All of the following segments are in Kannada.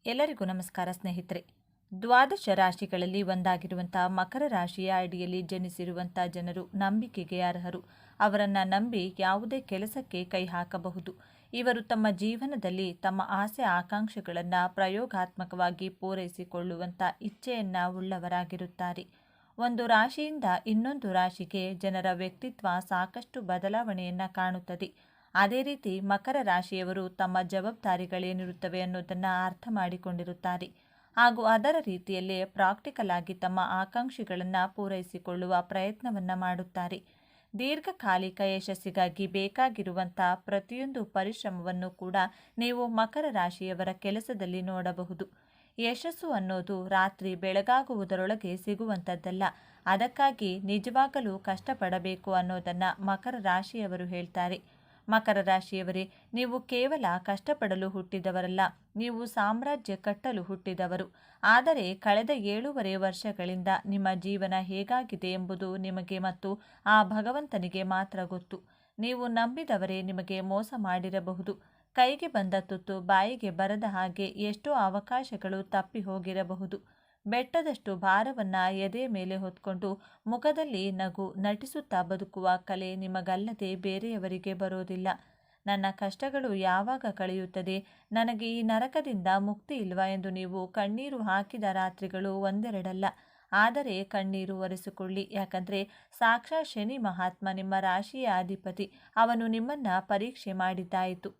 ಎಲ್ಲರಿಗೂ ನಮಸ್ಕಾರ ಸ್ನೇಹಿತರೆ. ದ್ವಾದಶ ರಾಶಿಗಳಲ್ಲಿ ಒಂದಾಗಿರುವಂಥ ಮಕರ ರಾಶಿಯ ಅಡಿಯಲ್ಲಿ ಜನಿಸಿರುವಂಥ ಜನರು ನಂಬಿಕೆಗೆ ಅರ್ಹರು. ಅವರನ್ನು ನಂಬಿ ಯಾವುದೇ ಕೆಲಸಕ್ಕೆ ಕೈ ಹಾಕಬಹುದು. ಇವರು ತಮ್ಮ ಜೀವನದಲ್ಲಿ ತಮ್ಮ ಆಸೆ ಆಕಾಂಕ್ಷೆಗಳನ್ನು ಪ್ರಯೋಗಾತ್ಮಕವಾಗಿ ಪೂರೈಸಿಕೊಳ್ಳುವಂಥ ಇಚ್ಛೆಯನ್ನು ಉಳ್ಳವರಾಗಿರುತ್ತಾರೆ. ಒಂದು ರಾಶಿಯಿಂದ ಇನ್ನೊಂದು ರಾಶಿಗೆ ಜನರ ವ್ಯಕ್ತಿತ್ವ ಸಾಕಷ್ಟು ಬದಲಾವಣೆಯನ್ನು ಕಾಣುತ್ತದೆ. ಅದೇ ರೀತಿ ಮಕರ ರಾಶಿಯವರು ತಮ್ಮ ಜವಾಬ್ದಾರಿಗಳೇನಿರುತ್ತವೆ ಅನ್ನೋದನ್ನು ಅರ್ಥ ಮಾಡಿಕೊಂಡಿರುತ್ತಾರೆ ಹಾಗೂ ಅದರ ರೀತಿಯಲ್ಲೇ ಪ್ರಾಕ್ಟಿಕಲ್ ಆಗಿ ತಮ್ಮ ಆಕಾಂಕ್ಷೆಗಳನ್ನು ಪೂರೈಸಿಕೊಳ್ಳುವ ಪ್ರಯತ್ನವನ್ನು ಮಾಡುತ್ತಾರೆ. ದೀರ್ಘಕಾಲಿಕ ಯಶಸ್ಸಿಗಾಗಿ ಬೇಕಾಗಿರುವಂಥ ಪ್ರತಿಯೊಂದು ಪರಿಶ್ರಮವನ್ನು ಕೂಡ ನೀವು ಮಕರ ರಾಶಿಯವರ ಕೆಲಸದಲ್ಲಿ ನೋಡಬಹುದು. ಯಶಸ್ಸು ಅನ್ನೋದು ರಾತ್ರಿ ಬೆಳಗಾಗುವುದರೊಳಗೆ ಸಿಗುವಂಥದ್ದಲ್ಲ. ಅದಕ್ಕಾಗಿ ನಿಜವಾಗಲೂ ಕಷ್ಟಪಡಬೇಕು ಅನ್ನೋದನ್ನು ಮಕರ ರಾಶಿಯವರು ಹೇಳ್ತಾರೆ. ಮಕರ ರಾಶಿಯವರೇ, ನೀವು ಕೇವಲ ಕಷ್ಟಪಡಲು ಹುಟ್ಟಿದವರಲ್ಲ, ನೀವು ಸಾಮ್ರಾಜ್ಯ ಕಟ್ಟಲು ಹುಟ್ಟಿದವರು. ಆದರೆ ಕಳೆದ 7.5 ವರ್ಷಗಳಿಂದ ನಿಮ್ಮ ಜೀವನ ಹೇಗಾಗಿದೆ ಎಂಬುದು ನಿಮಗೆ ಮತ್ತು ಆ ಭಗವಂತನಿಗೆ ಮಾತ್ರ ಗೊತ್ತು. ನೀವು ನಂಬಿದವರೇ ನಿಮಗೆ ಮೋಸ ಮಾಡಿರಬಹುದು. ಕೈಗೆ ಬಂದ ತುತ್ತು ಬಾಯಿಗೆ ಬರದ ಹಾಗೆ ಎಷ್ಟೋ ಅವಕಾಶಗಳು ತಪ್ಪಿ ಹೋಗಿರಬಹುದು. ಬೆಟ್ಟದಷ್ಟು ಭಾರವನ್ನ ಎದೆಯ ಮೇಲೆ ಹೊತ್ಕೊಂಡು ಮುಖದಲ್ಲಿ ನಗು ನಟಿಸುತ್ತಾ ಬದುಕುವ ಕಲೆ ನಿಮಗಲ್ಲದೆ ಬೇರೆಯವರಿಗೆ ಬರೋದಿಲ್ಲ. ನನ್ನ ಕಷ್ಟಗಳು ಯಾವಾಗ ಕಳೆಯುತ್ತದೆ, ನನಗೆ ಈ ನರಕದಿಂದ ಮುಕ್ತಿ ಇಲ್ವಾ ಎಂದು ನೀವು ಕಣ್ಣೀರು ಹಾಕಿದ ರಾತ್ರಿಗಳು ಒಂದೆರಡಲ್ಲ. ಆದರೆ ಕಣ್ಣೀರು ಒರೆಸಿಕೊಳ್ಳಿ, ಯಾಕಂದರೆ ಸಾಕ್ಷಾತ್ ಶನಿ ಮಹಾತ್ಮ ನಿಮ್ಮ ರಾಶಿಯ ಅಧಿಪತಿ. ಅವನು ನಿಮ್ಮನ್ನು ಪರೀಕ್ಷೆ ಮಾಡಿದ್ದಾಯಿತು.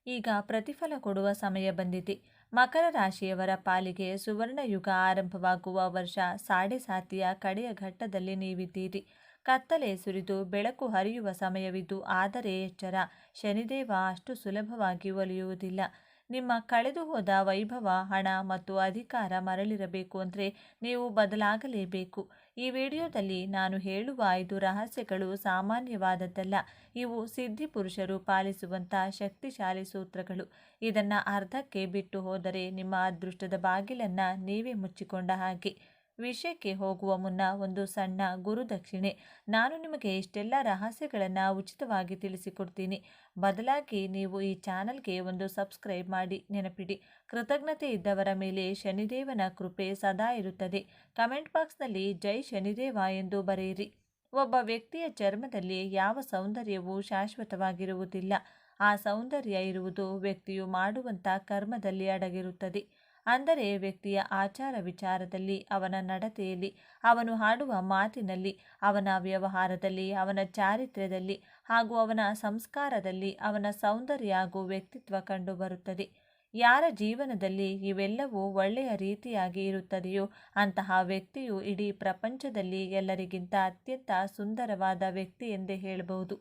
ಈಗ ಪ್ರತಿಫಲ ಕೊಡುವ ಸಮಯ ಬಂದಿದೆ. ಮಕರ ರಾಶಿಯವರ ಪಾಲಿಗೆ ಸುವರ್ಣಯುಗ ಆರಂಭವಾಗುವ ವರ್ಷ ಸಾಡೆ ಸಾತಿಯ ಕಡೆಯ ಘಟ್ಟದಲ್ಲಿ ನೀವಿದ್ದೀರಿ. ಕತ್ತಲೆ ಸುರಿದು ಬೆಳಕು ಹರಿಯುವ ಸಮಯವಿದ್ದು, ಆದರೆ ಎಚ್ಚರ, ಶನಿದೇವ ಅಷ್ಟು ಸುಲಭವಾಗಿ ಒಲಿಯುವುದಿಲ್ಲ. ನಿಮ್ಮ ಕಳೆದು ಹೋದ ವೈಭವ, ಹಣ ಮತ್ತು ಅಧಿಕಾರ ಮರಳಿರಬೇಕು ಅಂದರೆ ನೀವು ಬದಲಾಗಲೇಬೇಕು. ಈ ವಿಡಿಯೋದಲ್ಲಿ ನಾನು ಹೇಳುವ 5 ರಹಸ್ಯಗಳು ಸಾಮಾನ್ಯವಾದದ್ದಲ್ಲ. ಇವು ಸಿದ್ಧಿ ಪುರುಷರು ಪಾಲಿಸುವಂಥ ಶಕ್ತಿಶಾಲಿ ಸೂತ್ರಗಳು. ಇದನ್ನು ಅರ್ಧಕ್ಕೆ ಬಿಟ್ಟು ಹೋದರೆ ನಿಮ್ಮ ಅದೃಷ್ಟದ ಬಾಗಿಲನ್ನು ನೀವೇ ಮುಚ್ಚಿಕೊಂಡ ಹಾಗೆ. ವಿಷಯಕ್ಕೆ ಹೋಗುವ ಮುನ್ನ ಒಂದು ಸಣ್ಣ ಗುರುದಕ್ಷಿಣೆ. ನಾನು ನಿಮಗೆ ಇಷ್ಟೆಲ್ಲ ರಹಸ್ಯಗಳನ್ನು ಉಚಿತವಾಗಿ ತಿಳಿಸಿಕೊಡ್ತೀನಿ. ಬದಲಾಗಿ ನೀವು ಈ ಚಾನಲ್ಗೆ ಒಂದು ಸಬ್ಸ್ಕ್ರೈಬ್ ಮಾಡಿ. ನೆನಪಿಡಿ, ಕೃತಜ್ಞತೆ ಇದ್ದವರ ಮೇಲೆ ಶನಿದೇವನ ಕೃಪೆ ಸದಾ ಇರುತ್ತದೆ. ಕಮೆಂಟ್ ಬಾಕ್ಸ್ನಲ್ಲಿ ಜೈ ಶನಿದೇವ ಎಂದು ಬರೆಯಿರಿ. ಒಬ್ಬ ವ್ಯಕ್ತಿಯ ಚರ್ಮದಲ್ಲಿ ಯಾವ ಸೌಂದರ್ಯವೂ ಶಾಶ್ವತವಾಗಿರುವುದಿಲ್ಲ. ಆ ಸೌಂದರ್ಯ ಇರುವುದು ವ್ಯಕ್ತಿಯು ಮಾಡುವಂಥ ಕರ್ಮದಲ್ಲಿ ಅಡಗಿರುತ್ತದೆ. ಅಂದರೆ ವ್ಯಕ್ತಿಯ ಆಚಾರ ವಿಚಾರದಲ್ಲಿ, ಅವನ ನಡತೆಯಲ್ಲಿ, ಅವನು ಆಡುವ ಮಾತಿನಲ್ಲಿ, ಅವನ ವ್ಯವಹಾರದಲ್ಲಿ, ಅವನ ಚಾರಿತ್ರ್ಯದಲ್ಲಿ ಹಾಗೂ ಅವನ ಸಂಸ್ಕಾರದಲ್ಲಿ ಅವನ ಸೌಂದರ್ಯ ಹಾಗೂ ವ್ಯಕ್ತಿತ್ವ ಕಂಡುಬರುತ್ತದೆ. ಯಾರ ಜೀವನದಲ್ಲಿ ಇವೆಲ್ಲವೂ ಒಳ್ಳೆಯ ರೀತಿಯಾಗಿ ಇರುತ್ತದೆಯೋ ಅಂತಹ ವ್ಯಕ್ತಿಯು ಇಡೀ ಪ್ರಪಂಚದಲ್ಲಿ ಎಲ್ಲರಿಗಿಂತ ಅತ್ಯಂತ ಸುಂದರವಾದ ವ್ಯಕ್ತಿ ಎಂದೇ ಹೇಳಬಹುದು.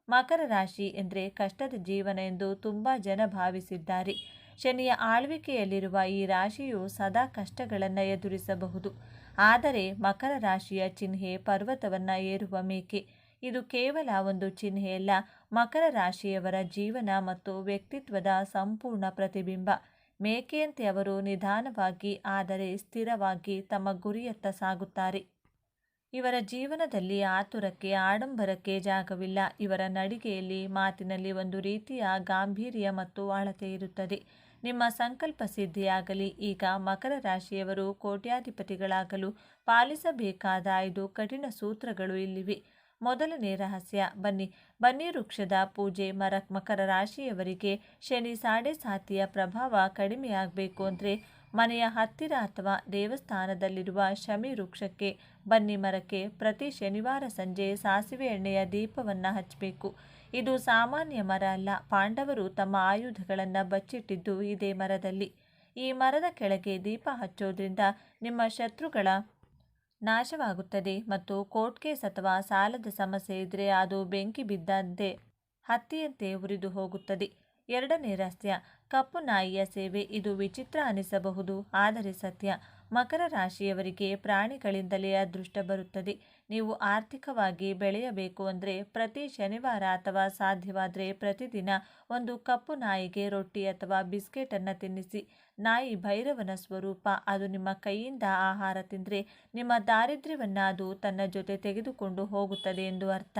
ಮಕರ ರಾಶಿ ಎಂದರೆ ಕಷ್ಟದ ಜೀವನ ಎಂದು ತುಂಬ ಜನ ಭಾವಿಸಿದ್ದಾರೆ. ಶನಿಯ ಆಳ್ವಿಕೆಯಲ್ಲಿರುವ ಈ ರಾಶಿಯು ಸದಾ ಕಷ್ಟಗಳನ್ನು ಎದುರಿಸಬಹುದು. ಆದರೆ ಮಕರ ರಾಶಿಯ ಚಿಹ್ನೆ ಪರ್ವತವನ್ನು ಏರುವ ಮೇಕೆ. ಇದು ಕೇವಲ ಒಂದು ಚಿಹ್ನೆಯಲ್ಲ, ಮಕರ ರಾಶಿಯವರ ಜೀವನ ಮತ್ತು ವ್ಯಕ್ತಿತ್ವದ ಸಂಪೂರ್ಣ ಪ್ರತಿಬಿಂಬ. ಮೇಕೆಯಂತೆ ಅವರು ನಿಧಾನವಾಗಿ ಆದರೆ ಸ್ಥಿರವಾಗಿ ತಮ್ಮ ಗುರಿಯತ್ತ ಸಾಗುತ್ತಾರೆ. ಇವರ ಜೀವನದಲ್ಲಿ ಆತುರಕ್ಕೆ, ಆಡಂಬರಕ್ಕೆ ಜಾಗವಿಲ್ಲ. ಇವರ ನಡಿಗೆಯಲ್ಲಿ, ಮಾತಿನಲ್ಲಿ ಒಂದು ರೀತಿಯ ಗಾಂಭೀರ್ಯ ಮತ್ತು ಆಳತೆ ಇರುತ್ತದೆ. ನಿಮ್ಮ ಸಂಕಲ್ಪ ಸಿದ್ಧಿಯಾಗಲಿ. ಈಗ ಮಕರ ರಾಶಿಯವರು ಕೋಟ್ಯಾಧಿಪತಿಗಳಾಗಲು ಪಾಲಿಸಬೇಕಾದ 5 ಕಠಿಣ ಸೂತ್ರಗಳು ಇಲ್ಲಿವೆ. ಮೊದಲನೇ ರಹಸ್ಯ, ಬನ್ನಿ ವೃಕ್ಷದ ಪೂಜೆ. ಮಕರ ರಾಶಿಯವರಿಗೆ ಶನಿ ಸಾಡೆ ಸಾತಿಯ ಪ್ರಭಾವ ಕಡಿಮೆಯಾಗಬೇಕು ಅಂದರೆ ಮನೆಯ ಹತ್ತಿರ ಅಥವಾ ದೇವಸ್ಥಾನದಲ್ಲಿರುವ ಶಮಿ ವೃಕ್ಷಕ್ಕೆ, ಬನ್ನಿ ಮರಕ್ಕೆ ಪ್ರತಿ ಶನಿವಾರ ಸಂಜೆ ಸಾಸಿವೆ ಎಣ್ಣೆಯ ದೀಪವನ್ನು ಹಚ್ಚಬೇಕು. ಇದು ಸಾಮಾನ್ಯ ಮರ ಅಲ್ಲ. ಪಾಂಡವರು ತಮ್ಮ ಆಯುಧಗಳನ್ನು ಬಚ್ಚಿಟ್ಟಿದ್ದು ಇದೇ ಮರದಲ್ಲಿ. ಈ ಮರದ ಕೆಳಗೆ ದೀಪ ಹಚ್ಚೋದ್ರಿಂದ ನಿಮ್ಮ ಶತ್ರುಗಳ ನಾಶವಾಗುತ್ತದೆ ಮತ್ತು ಕೋರ್ಟ್ ಕೇಸ್ ಅಥವಾ ಸಾಲದ ಸಮಸ್ಯೆ ಇದ್ದರೆ ಅದು ಬೆಂಕಿ ಬಿದ್ದಂತೆ ಹತ್ತಿಯಂತೆ ಉರಿದು ಹೋಗುತ್ತದೆ. ಎರಡನೇ ರಹಸ್ಯ, ಕಪ್ಪು ನಾಯಿಯ ಸೇವೆ. ಇದು ವಿಚಿತ್ರ ಅನಿಸಬಹುದು, ಆದರೆ ಸತ್ಯ. ಮಕರ ರಾಶಿಯವರಿಗೆ ಪ್ರಾಣಿಗಳಿಂದಲೇ ಅದೃಷ್ಟ ಬರುತ್ತದೆ. ನೀವು ಆರ್ಥಿಕವಾಗಿ ಬೆಳೆಯಬೇಕು ಅಂದರೆ ಪ್ರತಿ ಶನಿವಾರ ಅಥವಾ ಸಾಧ್ಯವಾದರೆ ಪ್ರತಿದಿನ ಒಂದು ಕಪ್ಪು ನಾಯಿಗೆ ರೊಟ್ಟಿ ಅಥವಾ ಬಿಸ್ಕೆಟನ್ನು ತಿನ್ನಿಸಿ. ನಾಯಿ ಭೈರವನ ಸ್ವರೂಪ. ಅದು ನಿಮ್ಮ ಕೈಯಿಂದ ಆಹಾರ ತಿಂದರೆ ನಿಮ್ಮ ದಾರಿದ್ರ್ಯವನ್ನು ಅದು ತನ್ನ ಜೊತೆ ತೆಗೆದುಕೊಂಡು ಹೋಗುತ್ತದೆ ಎಂದು ಅರ್ಥ.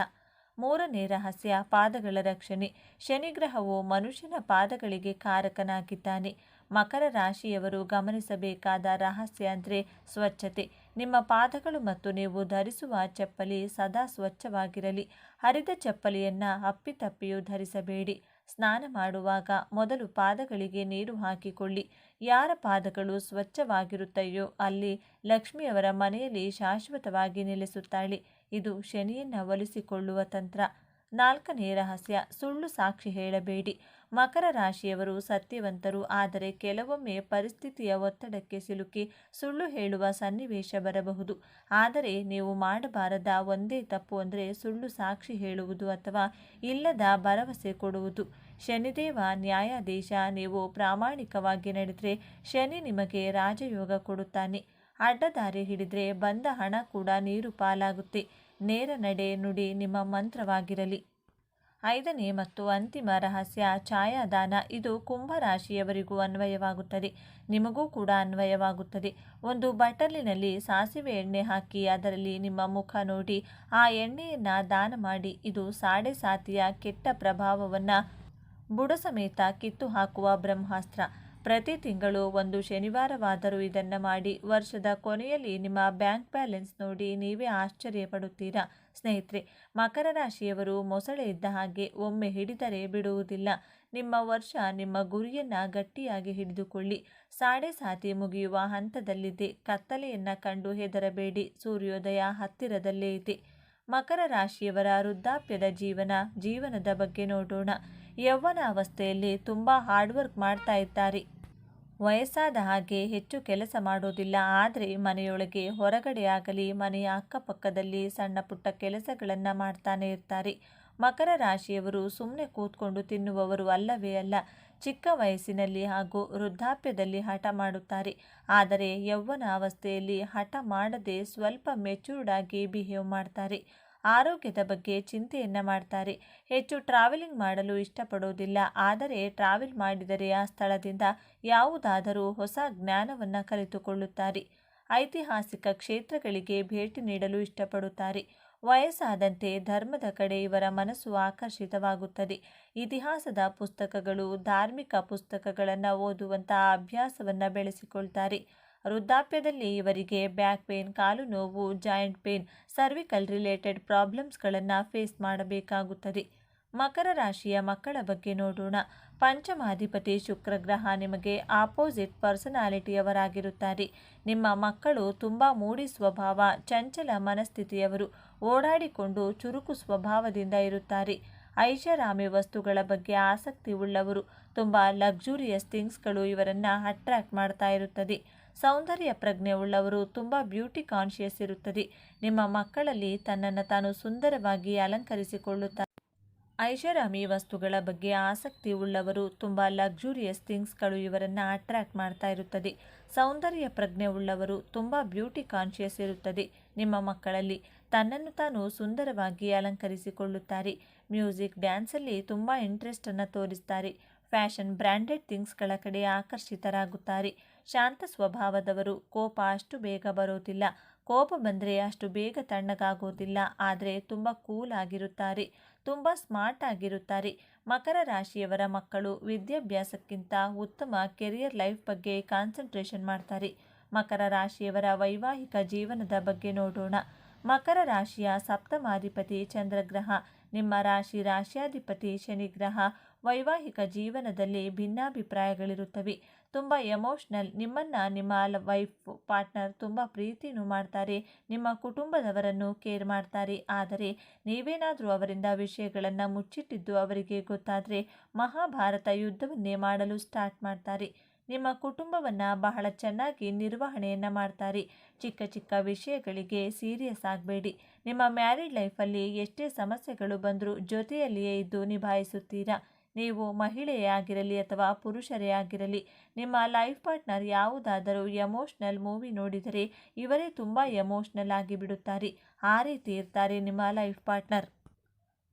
ಮೂರನೇ ರಹಸ್ಯ, ಪಾದಗಳ ರಕ್ಷಣೆ. ಶನಿಗ್ರಹವು ಮನುಷ್ಯನ ಪಾದಗಳಿಗೆ ಕಾರಕನಾಗಿದ್ದಾನೆ. ಮಕರ ರಾಶಿಯವರು ಗಮನಿಸಬೇಕಾದ ರಹಸ್ಯ ಅಂದರೆ ಸ್ವಚ್ಛತೆ. ನಿಮ್ಮ ಪಾದಗಳು ಮತ್ತು ನೀವು ಧರಿಸುವ ಚಪ್ಪಲಿ ಸದಾ ಸ್ವಚ್ಛವಾಗಿರಲಿ. ಹರಿದ ಚಪ್ಪಲಿಯನ್ನು ಅಪ್ಪಿತಪ್ಪಿಯೂ ಧರಿಸಬೇಡಿ. ಸ್ನಾನ ಮಾಡುವಾಗ ಮೊದಲು ಪಾದಗಳಿಗೆ ನೀರು ಹಾಕಿಕೊಳ್ಳಿ. ಯಾರ ಪಾದಗಳು ಸ್ವಚ್ಛವಾಗಿರುತ್ತವೆಯೋ ಅಲ್ಲಿ ಲಕ್ಷ್ಮಿಯವರ ಮನೆಯಲ್ಲಿ ಶಾಶ್ವತವಾಗಿ ನೆಲೆಸುತ್ತಾಳೆ. ಇದು ಶನಿಯನ್ನು ಒಲಿಸಿಕೊಳ್ಳುವ ತಂತ್ರ. 4ನೇ ರಹಸ್ಯ, ಸುಳ್ಳು ಸಾಕ್ಷಿ ಹೇಳಬೇಡಿ. ಮಕರ ರಾಶಿಯವರು ಸತ್ಯವಂತರು, ಆದರೆ ಕೆಲವೊಮ್ಮೆ ಪರಿಸ್ಥಿತಿಯ ಒತ್ತಡಕ್ಕೆ ಸಿಲುಕಿ ಸುಳ್ಳು ಹೇಳುವ ಸನ್ನಿವೇಶ ಬರಬಹುದು. ಆದರೆ ನೀವು ಮಾಡಬಾರದ ಒಂದೇ ತಪ್ಪು ಅಂದರೆ ಸುಳ್ಳು ಸಾಕ್ಷಿ ಹೇಳುವುದು ಅಥವಾ ಇಲ್ಲದ ಭರವಸೆ ಕೊಡುವುದು. ಶನಿದೇವ ನ್ಯಾಯಾಧೀಶ. ನೀವು ಪ್ರಾಮಾಣಿಕವಾಗಿ ನಡೆದರೆ ಶನಿ ನಿಮಗೆ ರಾಜಯೋಗ ಕೊಡುತ್ತಾನೆ. ಅಡ್ಡದಾರಿ ಹಿಡಿದ್ರೆ ಬಂದ ಹಣ ಕೂಡ ನೀರು ಪಾಲಾಗುತ್ತೆ. ನೇರ ನಡೆ ನುಡಿ ನಿಮ್ಮ ಮಂತ್ರವಾಗಿರಲಿ. 5ನೇ ಮತ್ತು ಅಂತಿಮ ರಹಸ್ಯ, ಛಾಯಾದಾನ. ಇದು ಕುಂಭರಾಶಿಯವರಿಗೂ ಅನ್ವಯವಾಗುತ್ತದೆ, ನಿಮಗೂ ಕೂಡ ಅನ್ವಯವಾಗುತ್ತದೆ. ಒಂದು ಬಟ್ಟಲಿನಲ್ಲಿ ಸಾಸಿವೆ ಎಣ್ಣೆ ಹಾಕಿ ಅದರಲ್ಲಿ ನಿಮ್ಮ ಮುಖ ನೋಡಿ ಆ ಎಣ್ಣೆಯನ್ನು ದಾನ ಮಾಡಿ. ಇದು ಸಾಡೆ ಸಾತಿಯ ಕೆಟ್ಟ ಪ್ರಭಾವವನ್ನು ಬುಡ ಸಮೇತ ಕಿತ್ತು ಹಾಕುವ ಬ್ರಹ್ಮಾಸ್ತ್ರ. ಪ್ರತಿ ತಿಂಗಳು ಒಂದು ಶನಿವಾರವಾದರೂ ಇದನ್ನು ಮಾಡಿ. ವರ್ಷದ ಕೊನೆಯಲ್ಲಿ ನಿಮ್ಮ ಬ್ಯಾಂಕ್ ಬ್ಯಾಲೆನ್ಸ್ ನೋಡಿ ನೀವೇ ಆಶ್ಚರ್ಯಪಡುತ್ತೀರಾ. ಸ್ನೇಹಿತರೆ, ಮಕರ ರಾಶಿಯವರು ಮೊಸಳೆ ಇದ್ದ ಹಾಗೆ, ಒಮ್ಮೆ ಹಿಡಿದರೆ ಬಿಡುವುದಿಲ್ಲ. ನಿಮ್ಮ ವರ್ಷ ನಿಮ್ಮ ಗುರಿಯನ್ನು ಗಟ್ಟಿಯಾಗಿ ಹಿಡಿದುಕೊಳ್ಳಿ. ಸಾಡೆ ಸಾತಿ ಮುಗಿಯುವ ಹಂತದಲ್ಲಿದೆ. ಕತ್ತಲೆಯನ್ನು ಕಂಡು ಹೆದರಬೇಡಿ. ಸೂರ್ಯೋದಯ ಹತ್ತಿರದಲ್ಲೇ ಇದೆ. ಮಕರ ರಾಶಿಯವರ ವೃದ್ಧಾಪ್ಯದ ಜೀವನದ ಬಗ್ಗೆ ನೋಡೋಣ. ಯೌವನಾವಸ್ಥೆಯಲ್ಲಿ ತುಂಬ ಹಾರ್ಡ್ವರ್ಕ್ ಮಾಡ್ತಾ ಇದ್ದಾರೆ. ವಯಸ್ಸಾದ ಹಾಗೆ ಹೆಚ್ಚು ಕೆಲಸ ಮಾಡೋದಿಲ್ಲ. ಆದರೆ ಮನೆಯೊಳಗೆ ಹೊರಗಡೆ ಆಗಲಿ ಮನೆಯ ಅಕ್ಕಪಕ್ಕದಲ್ಲಿ ಸಣ್ಣ ಪುಟ್ಟ ಕೆಲಸಗಳನ್ನು ಮಾಡ್ತಾನೆ ಇರ್ತಾರೆ. ಮಕರ ರಾಶಿಯವರು ಸುಮ್ಮನೆ ಕೂತ್ಕೊಂಡು ತಿನ್ನುವವರು ಅಲ್ಲವೇ ಅಲ್ಲ. ಚಿಕ್ಕ ವಯಸ್ಸಿನಲ್ಲಿ ಹಾಗೂ ವೃದ್ಧಾಪ್ಯದಲ್ಲಿ ಹಠ ಮಾಡುತ್ತಾರೆ. ಆದರೆ ಯೌವನಾವಸ್ಥೆಯಲ್ಲಿ ಹಠ ಮಾಡದೆ ಸ್ವಲ್ಪ ಮೆಚೂರ್ಡ್ ಆಗಿ ಬಿಹೇವ್ ಮಾಡ್ತಾರೆ. ಆರೋಗ್ಯದ ಬಗ್ಗೆ ಚಿಂತೆಯನ್ನು ಮಾಡ್ತಾರೆ. ಹೆಚ್ಚು ಟ್ರಾವೆಲಿಂಗ್ ಮಾಡಲು ಇಷ್ಟಪಡೋದಿಲ್ಲ. ಆದರೆ ಟ್ರಾವೆಲ್ ಮಾಡಿದರೆ ಆ ಸ್ಥಳದಿಂದ ಯಾವುದಾದರೂ ಹೊಸ ಜ್ಞಾನವನ್ನು ಕಲಿತುಕೊಳ್ಳುತ್ತಾರೆ. ಐತಿಹಾಸಿಕ ಕ್ಷೇತ್ರಗಳಿಗೆ ಭೇಟಿ ನೀಡಲು ಇಷ್ಟಪಡುತ್ತಾರೆ. ವಯಸ್ಸಾದಂತೆ ಧರ್ಮದ ಕಡೆ ಇವರ ಮನಸ್ಸು ಆಕರ್ಷಿತವಾಗುತ್ತದೆ. ಇತಿಹಾಸದ ಪುಸ್ತಕಗಳು, ಧಾರ್ಮಿಕ ಪುಸ್ತಕಗಳನ್ನು ಓದುವಂತಹ ಅಭ್ಯಾಸವನ್ನು ಬೆಳೆಸಿಕೊಳ್ತಾರೆ. ವೃದ್ಧಾಪ್ಯದಲ್ಲಿ ಇವರಿಗೆ ಬ್ಯಾಕ್ ಪೇನ್, ಕಾಲು ನೋವು, ಜಾಯಿಂಟ್ ಪೇನ್, ಸರ್ವಿಕಲ್ ರಿಲೇಟೆಡ್ ಪ್ರಾಬ್ಲಮ್ಸ್ಗಳನ್ನು ಫೇಸ್ ಮಾಡಬೇಕಾಗುತ್ತದೆ. ಮಕರ ರಾಶಿಯ ಮಕ್ಕಳ ಬಗ್ಗೆ ನೋಡೋಣ. ಪಂಚಮಾಧಿಪತಿ ಶುಕ್ರ ಗ್ರಹ ನಿಮಗೆ ಆಪೋಸಿಟ್ ಪರ್ಸನಾಲಿಟಿಯವರಾಗಿರುತ್ತಾರೆ. ನಿಮ್ಮ ಮಕ್ಕಳು ತುಂಬ ಮೂಡಿ ಸ್ವಭಾವ, ಚಂಚಲ ಮನಸ್ಥಿತಿಯವರು, ಓಡಾಡಿಕೊಂಡು ಚುರುಕು ಸ್ವಭಾವದಿಂದ ಇರುತ್ತಾರೆ. ಐಷಾರಾಮಿ ವಸ್ತುಗಳ ಬಗ್ಗೆ ಆಸಕ್ತಿ ಉಳ್ಳವರು. ತುಂಬ ಲಕ್ಸುರಿಯಸ್ ಥಿಂಗ್ಸ್ಗಳು ಇವರನ್ನು ಅಟ್ರಾಕ್ಟ್ ಮಾಡ್ತಾ ಇರುತ್ತದೆ. ಸೌಂದರ್ಯ ಪ್ರಜ್ಞೆ ಉಳ್ಳವರು. ತುಂಬ ಬ್ಯೂಟಿ ಕಾನ್ಷಿಯಸ್ ಇರುತ್ತದೆ. ನಿಮ್ಮ ಮಕ್ಕಳಲ್ಲಿ ತನ್ನನ್ನು ತಾನು ಸುಂದರವಾಗಿ ಅಲಂಕರಿಸಿಕೊಳ್ಳುತ್ತಾರೆ. ಐಷಾರಾಮಿ ವಸ್ತುಗಳ ಬಗ್ಗೆ ಆಸಕ್ತಿ ಉಳ್ಳವರು. ತುಂಬ ಲಕ್ಸುರಿಯಸ್ ಥಿಂಗ್ಸ್ಗಳು ಇವರನ್ನು ಅಟ್ರಾಕ್ಟ್ ಮಾಡ್ತಾ ಇರುತ್ತದೆ. ಸೌಂದರ್ಯ ಪ್ರಜ್ಞೆ ಉಳ್ಳವರು. ತುಂಬ ಬ್ಯೂಟಿ ಕಾನ್ಷಿಯಸ್ ಇರುತ್ತದೆ. ನಿಮ್ಮ ಮಕ್ಕಳಲ್ಲಿ ತನ್ನನ್ನು ತಾನು ಸುಂದರವಾಗಿ ಅಲಂಕರಿಸಿಕೊಳ್ಳುತ್ತಾರೆ. ಮ್ಯೂಸಿಕ್, ಡ್ಯಾನ್ಸಲ್ಲಿ ತುಂಬ ಇಂಟ್ರೆಸ್ಟನ್ನು ತೋರಿಸ್ತಾರೆ. ಫ್ಯಾಷನ್, ಬ್ರ್ಯಾಂಡೆಡ್ ಥಿಂಗ್ಸ್ಗಳ ಕಡೆ ಆಕರ್ಷಿತರಾಗುತ್ತಾರೆ. ಶಾಂತ ಸ್ವಭಾವದವರು. ಕೋಪ ಅಷ್ಟು ಬೇಗ ಬರೋದಿಲ್ಲ. ಕೋಪ ಬಂದರೆ ಅಷ್ಟು ಬೇಗ ತಣ್ಣಗಾಗೋದಿಲ್ಲ. ಆದರೆ ತುಂಬ ಕೂಲ್ ಆಗಿರುತ್ತಾರೆ. ತುಂಬ ಸ್ಮಾರ್ಟ್ ಆಗಿರುತ್ತಾರೆ. ಮಕರ ರಾಶಿಯವರ ಮಕ್ಕಳು ವಿದ್ಯಾಭ್ಯಾಸಕ್ಕಿಂತ ಉತ್ತಮ ಕೆರಿಯರ್ ಲೈಫ್ ಬಗ್ಗೆ ಕಾನ್ಸಂಟ್ರೇಷನ್ ಮಾಡ್ತಾರೆ. ಮಕರ ರಾಶಿಯವರ ವೈವಾಹಿಕ ಜೀವನದ ಬಗ್ಗೆ ನೋಡೋಣ. ಮಕರ ರಾಶಿಯ ಸಪ್ತಮಾಧಿಪತಿ ಚಂದ್ರಗ್ರಹ, ನಿಮ್ಮ ರಾಶಿಯಾಧಿಪತಿ ಶನಿಗ್ರಹ. ವೈವಾಹಿಕ ಜೀವನದಲ್ಲಿ ಭಿನ್ನಾಭಿಪ್ರಾಯಗಳಿರುತ್ತವೆ. ತುಂಬ ಎಮೋಷ್ನಲ್. ನಿಮ್ಮನ್ನು ನಿಮ್ಮ ವೈಫ್ ಪಾರ್ಟ್ನರ್ ತುಂಬ ಪ್ರೀತಿನೂ ಮಾಡ್ತಾರೆ. ನಿಮ್ಮ ಕುಟುಂಬದವರನ್ನು ಕೇರ್ ಮಾಡ್ತಾರೆ. ಆದರೆ ನೀವೇನಾದರೂ ಅವರಿಂದ ವಿಷಯಗಳನ್ನು ಮುಚ್ಚಿಟ್ಟಿದ್ದು ಅವರಿಗೆ ಗೊತ್ತಾದರೆ ಮಹಾಭಾರತ ಯುದ್ಧವನ್ನೇ ಮಾಡಲು ಸ್ಟಾರ್ಟ್ ಮಾಡ್ತಾರೆ. ನಿಮ್ಮ ಕುಟುಂಬವನ್ನು ಬಹಳ ಚೆನ್ನಾಗಿ ನಿರ್ವಹಣೆಯನ್ನು ಮಾಡ್ತಾರೆ. ಚಿಕ್ಕ ಚಿಕ್ಕ ವಿಷಯಗಳಿಗೆ ಸೀರಿಯಸ್ ಆಗಬೇಡಿ. ನಿಮ್ಮ ಮ್ಯಾರಿಡ್ ಲೈಫಲ್ಲಿ ಎಷ್ಟೇ ಸಮಸ್ಯೆಗಳು ಬಂದರೂ ಜೊತೆಯಲ್ಲಿಯೇ ಇದ್ದು ನಿಭಾಯಿಸುತ್ತೀರಾ. ನೀವು ಮಹಿಳೆಯೇ ಆಗಿರಲಿ ಅಥವಾ ಪುರುಷರೇ ಆಗಿರಲಿ, ನಿಮ್ಮ ಲೈಫ್ ಪಾರ್ಟ್ನರ್ ಯಾವುದಾದರೂ ಎಮೋಷ್ನಲ್ ಮೂವಿ ನೋಡಿದರೆ ಇವರೇ ತುಂಬ ಎಮೋಷ್ನಲ್ ಆಗಿಬಿಡುತ್ತಾರೆ. ಆ ರೀತಿ ಇರ್ತಾರೆ ನಿಮ್ಮ ಲೈಫ್ ಪಾರ್ಟ್ನರ್.